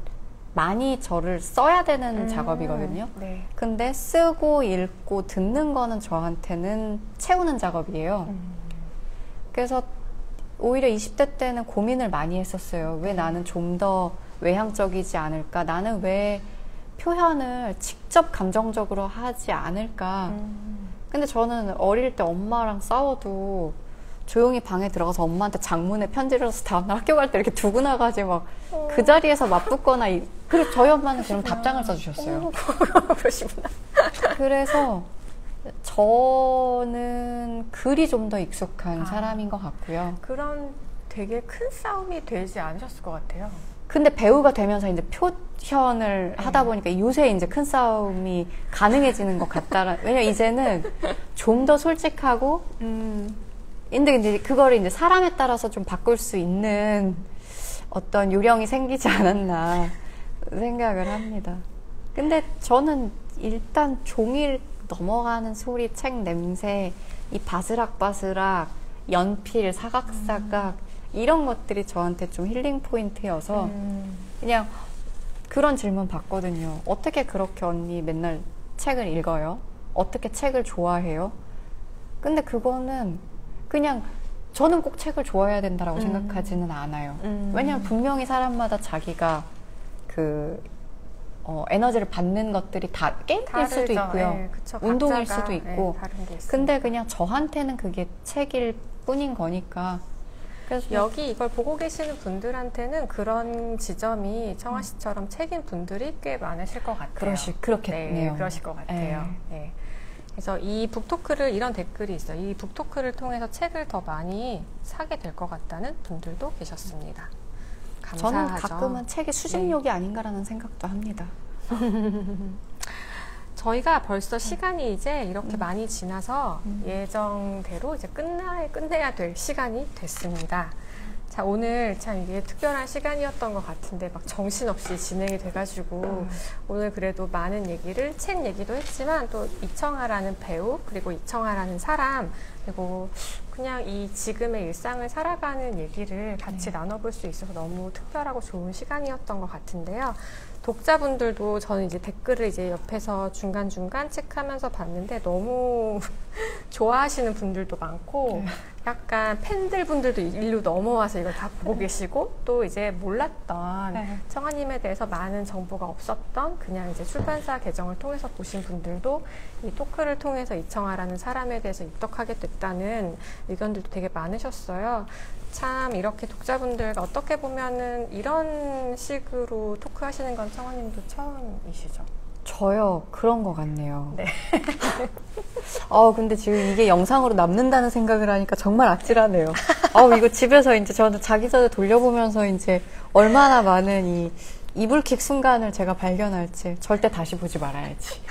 많이 저를 써야 되는 작업이거든요. 네. 근데 쓰고 읽고 듣는 거는 저한테는 채우는 작업이에요. 그래서 오히려 20대 때는 고민을 많이 했었어요. 왜 나는 좀 더 외향적이지 않을까? 나는 왜 표현을 직접 감정적으로 하지 않을까? 근데 저는 어릴 때 엄마랑 싸워도 조용히 방에 들어가서 엄마한테 장문에 편지를 써서 다음날 학교 갈 때 이렇게 두고 나가지 막 그 자리에서 맞붙거나 그리고 저희 엄마는 그럼 답장을 써주셨어요. 그러시구나. 그래서 저는 글이 좀 더 익숙한 사람인 것 같고요. 그런 되게 큰 싸움이 되지 않으셨을 것 같아요. 근데 배우가 되면서 이제 표현을 하다 보니까 요새 이제 큰 싸움이 가능해지는 것 같다라. 왜냐면 이제는 좀 더 솔직하고, 근데 이제 그거를 이제 사람에 따라서 좀 바꿀 수 있는 어떤 요령이 생기지 않았나 생각을 합니다. 근데 저는 일단 종일 넘어가는 소리, 책 냄새, 이 바스락바스락, 연필, 사각사각, 이런 것들이 저한테 좀 힐링 포인트여서 그냥 그런 질문 받거든요. 어떻게 그렇게 언니 맨날 책을 읽어요? 어떻게 책을 좋아해요? 근데 그거는 그냥 저는 꼭 책을 좋아해야 된다라고 생각하지는 않아요. 왜냐하면 분명히 사람마다 자기가 그 에너지를 받는 것들이 다 게임일 수도 있고요. 네, 그쵸. 운동일 각자가, 수도 있고. 네, 다른 게 있으니까. 근데 그냥 저한테는 그게 책일 뿐인 거니까. 그래서 여기 이걸 보고 계시는 분들한테는 그런 지점이 청아 씨처럼 책인 분들이 꽤 많으실 것 같아요. 그렇겠네요. 네, 그러실 것 같아요. 네. 그래서 이 북토크를, 이런 댓글이 있어요. 이 북토크를 통해서 책을 더 많이 사게 될 것 같다는 분들도 계셨습니다. 감사하죠. 저는 가끔은 책이 수집욕이 아닌가라는 생각도 합니다. 저희가 벌써 시간이 이제 이렇게 많이 지나서 예정대로 이제 끝내야 될 시간이 됐습니다. 자, 오늘 참 이게 특별한 시간이었던 것 같은데 막 정신없이 진행이 돼가지고 오늘 그래도 많은 얘기를, 책 얘기도 했지만 또 이청아라는 배우, 그리고 이청아라는 사람, 그리고 그냥 이 지금의 일상을 살아가는 얘기를 같이 나눠볼 수 있어서 너무 특별하고 좋은 시간이었던 것 같은데요. 독자분들도 저는 이제 댓글을 이제 옆에서 중간중간 체크하면서 봤는데 너무 좋아하시는 분들도 많고 약간 팬들 분들도 일로 넘어와서 이걸 다 보고 계시고 또 이제 몰랐던 청아님에 대해서 많은 정보가 없었던 그냥 이제 출판사 계정을 통해서 보신 분들도 이 토크를 통해서 이청아라는 사람에 대해서 입덕하게 됐다는 의견들도 되게 많으셨어요. 참 이렇게 독자분들과 어떻게 보면은 이런 식으로 토크하시는 건 청아님도 처음이시죠? 저요, 그런 것 같네요. 네. 근데 지금 이게 영상으로 남는다는 생각을 하니까 정말 아찔하네요. 이거 집에서 이제 저는 자기전에 돌려보면서 이제 얼마나 많은 이 이불킥 순간을 제가 발견할지 절대 다시 보지 말아야지.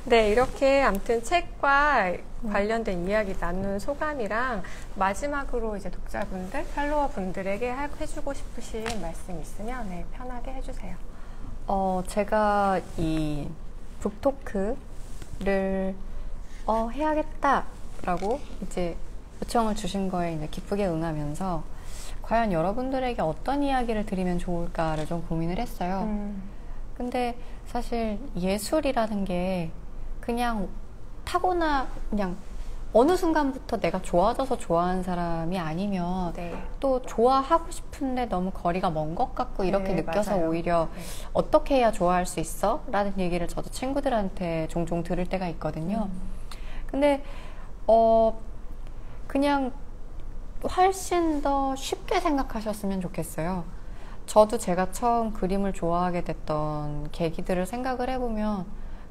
네, 이렇게 아무튼 책과 관련된 이야기 나눈 소감이랑 마지막으로 이제 독자분들, 팔로워분들에게 해주고 싶으신 말씀 있으면 네, 편하게 해주세요. 제가 이 북토크를 해야겠다라고 이제 요청을 주신 거에 이제 기쁘게 응하면서 과연 여러분들에게 어떤 이야기를 드리면 좋을까를 좀 고민을 했어요. 근데 사실 예술이라는 게 그냥 타고나 그냥 어느 순간부터 내가 좋아져서 좋아하는 사람이 아니면 또 좋아하고 싶은데 너무 거리가 먼 것 같고 이렇게 느껴서 맞아요. 오히려 어떻게 해야 좋아할 수 있어? 라는 얘기를 저도 친구들한테 종종 들을 때가 있거든요. 근데 그냥 훨씬 더 쉽게 생각하셨으면 좋겠어요. 저도 제가 처음 그림을 좋아하게 됐던 계기들을 생각을 해보면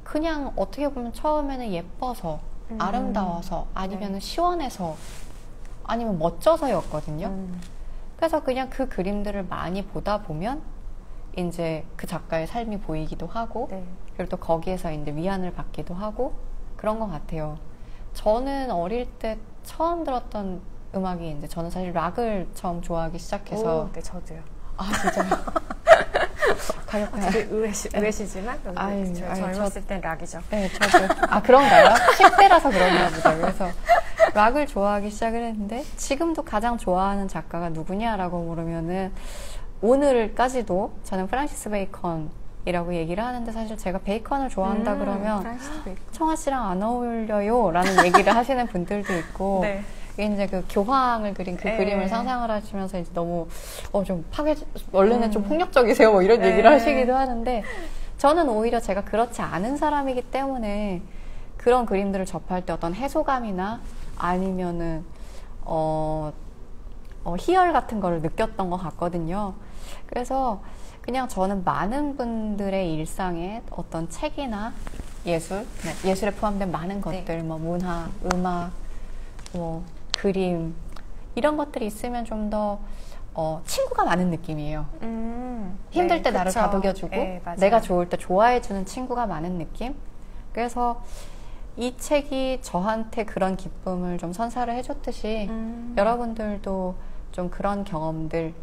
그냥 어떻게 보면 처음에는 예뻐서 아름다워서 아니면 시원해서 아니면 멋져서였거든요. 그래서 그냥 그 그림들을 많이 보다 보면 이제 그 작가의 삶이 보이기도 하고 그리고 또 거기에서 이제 위안을 받기도 하고 그런 것 같아요. 저는 어릴 때 처음 들었던 음악이 이제 저는 사실 락을 처음 좋아하기 시작해서 네, 저도요. 아, 진짜요? 되게 의외시지만 젊었을 땐 락이죠. 네, 저도. 그런가요? 10대라서 그런가 보다. 그래서 락을 좋아하기 시작을 했는데 지금도 가장 좋아하는 작가가 누구냐라고 물으면은 오늘까지도 저는 프란시스 베이컨이라고 얘기를 하는데 사실 제가 베이컨을 좋아한다 그러면 청아 씨랑 안 어울려요 라는 얘기를 하시는 분들도 있고 이제 그 교황을 그린 그 그림을 상상을 하시면서 이제 너무 좀 원래는 좀 폭력적이세요 뭐 이런 얘기를 하시기도 하는데 저는 오히려 제가 그렇지 않은 사람이기 때문에 그런 그림들을 접할 때 어떤 해소감이나 아니면은 희열 같은 거를 느꼈던 것 같거든요. 그래서 그냥 저는 많은 분들의 일상에 어떤 책이나 예술에 포함된 많은 것들, 뭐 문화, 음악, 뭐 그림 이런 것들이 있으면 좀 더 친구가 많은 느낌이에요. 힘들 때 나를 다독여주고 내가 좋을 때 좋아해주는 친구가 많은 느낌. 그래서 이 책이 저한테 그런 기쁨을 좀 선사를 해줬듯이 여러분들도 좀 그런 경험들을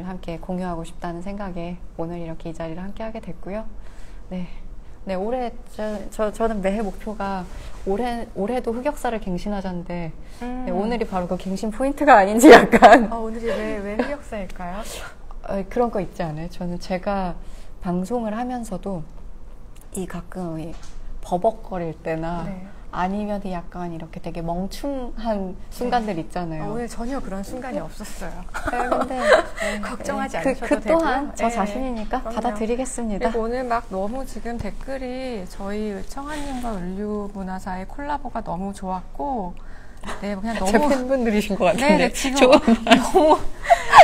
함께 공유하고 싶다는 생각에 오늘 이렇게 이 자리를 함께 하게 됐고요. 네, 올해 저는 매해 목표가 올해도 흑역사를 갱신하자인데 네, 오늘이 바로 그 갱신 포인트가 아닌지 약간 오늘이 왜 흑역사일까요? 그런 거 있지 않아요? 저는 제가 방송을 하면서도 가끔 버벅거릴 때나 아니면 약간 이렇게 되게 멍충한 순간들 있잖아요. 오늘 전혀 그런 순간이 없었어요. 근데 걱정하지 않으셔도 그 되고요. 또한 저 자신이니까 그럼요. 받아드리겠습니다. 그리고 오늘 막 너무 지금 댓글이 저희 청아님과 을류문화사의 콜라보가 너무 좋았고 그냥 너무 제 팬분들이신 것 같은데. 네, 지금 너무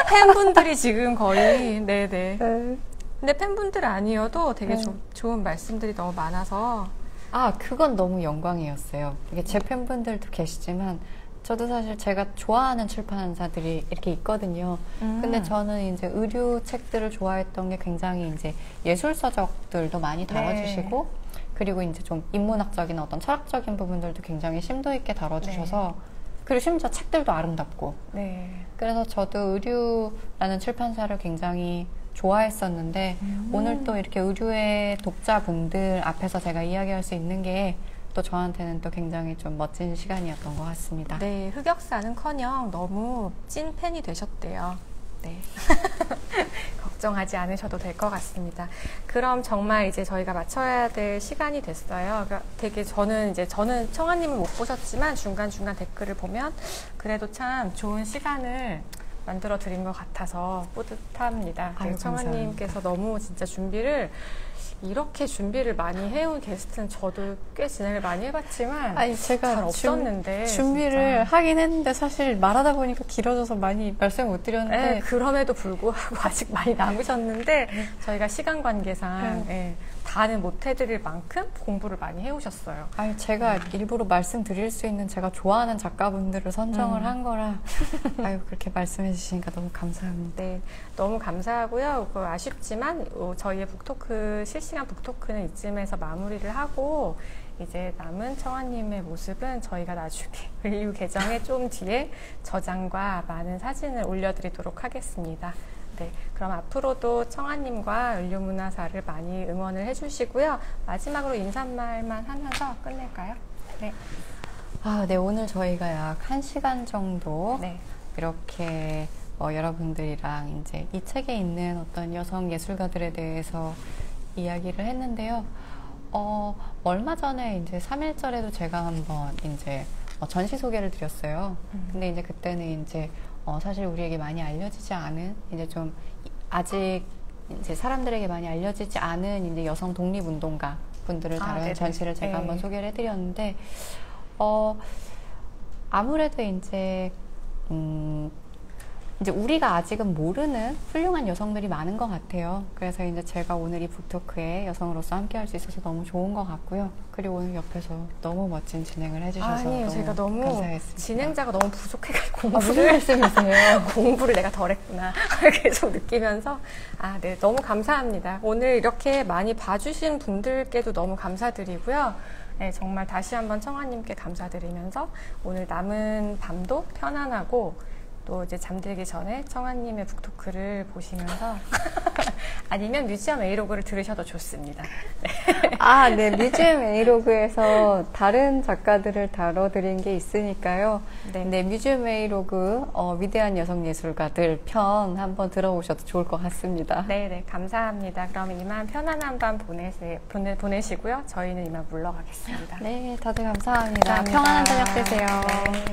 팬분들이 지금 거의 근데 팬분들 아니어도 되게 좋은 말씀들이 너무 많아서 아, 그건 너무 영광이었어요. 이게 제 팬분들도 계시지만, 저도 사실 제가 좋아하는 출판사들이 이렇게 있거든요. 근데 저는 이제 의류 책들을 좋아했던 게 굉장히 이제 예술서적들도 많이 다뤄주시고, 네. 그리고 이제 좀 인문학적인 어떤 철학적인 부분들도 굉장히 심도 있게 다뤄주셔서, 네. 그리고 심지어 책들도 아름답고. 네. 그래서 저도 의류라는 출판사를 굉장히 좋아했었는데, 오늘 또 이렇게 의류의 독자분들 앞에서 제가 이야기할 수 있는 게 또 저한테는 또 굉장히 좀 멋진 시간이었던 것 같습니다. 네, 흑역사는커녕 너무 찐 팬이 되셨대요. 네. 걱정하지 않으셔도 될 것 같습니다. 그럼 정말 이제 저희가 마쳐야 될 시간이 됐어요. 그러니까 되게 저는 청아님을 못 보셨지만 중간중간 댓글을 보면 그래도 참 좋은 시간을 만들어 드린 것 같아서 뿌듯합니다. 네, 청아님께서 너무 진짜 이렇게 준비를 많이 해온 게스트는 저도 꽤 진행을 많이 해봤지만 제가 잘 없었는데 준비를 진짜. 하긴 했는데 사실 말하다 보니까 길어져서 많이 말씀 못 드렸는데 네, 그럼에도 불구하고 아직 많이 남으셨는데 저희가 시간 관계상 다는 못 해드릴 만큼 공부를 많이 해오셨어요. 제가 일부러 말씀드릴 수 있는 제가 좋아하는 작가분들을 선정을 한 거라 그렇게 말씀해 주시니까 너무 감사합니다. 네, 너무 감사하고요. 아쉽지만 저희의 북토크 실시간 북토크는 이쯤에서 마무리를 하고 이제 남은 청아님의 모습은 저희가 나중에 의류 계정에 좀 뒤에 저장과 많은 사진을 올려드리도록 하겠습니다. 네, 그럼 앞으로도 청아님과 의류문화사를 많이 응원을 해주시고요. 마지막으로 인사말만 하면서 끝낼까요? 네. 네, 오늘 저희가 약 1시간 정도 이렇게 여러분들이랑 이제 이 책에 있는 어떤 여성 예술가들에 대해서 이야기를 했는데요. 얼마 전에 이제 3.1절에도 제가 한번 이제 전시 소개를 드렸어요. 근데 이제 그때는 이제 사실 우리에게 많이 알려지지 않은 이제 좀 아직 이제 사람들에게 많이 알려지지 않은 이제 여성 독립운동가 분들을 다룬 전시를 제가 한번 소개를 해드렸는데 아무래도 이제 우리가 아직은 모르는 훌륭한 여성들이 많은 것 같아요. 그래서 이제 제가 오늘 이 북토크에 여성으로서 함께 할 수 있어서 너무 좋은 것 같고요. 그리고 오늘 옆에서 너무 멋진 진행을 해주셔서 아니에요, 제가 너무 감사했습니다. 진행자가 너무 부족해가지고 무슨 말씀이세요? 공부를 내가 덜 했구나 계속 느끼면서 네, 너무 감사합니다. 오늘 이렇게 많이 봐주신 분들께도 너무 감사드리고요. 네, 정말 다시 한번 청아님께 감사드리면서 오늘 남은 밤도 편안하고 또 이제 잠들기 전에 청아님의 북토크를 보시면서 아니면 뮤지엄 A로그를 들으셔도 좋습니다. 네. 네. 뮤지엄 A로그에서 다른 작가들을 다뤄드린 게 있으니까요. 네, 뮤지엄 A로그 위대한 여성 예술가들 편 한번 들어보셔도 좋을 것 같습니다. 네, 감사합니다. 그럼 이만 편안한 밤 보내시고요. 저희는 이만 물러가겠습니다. 네, 다들 감사합니다. 평안한 저녁 되세요. 네.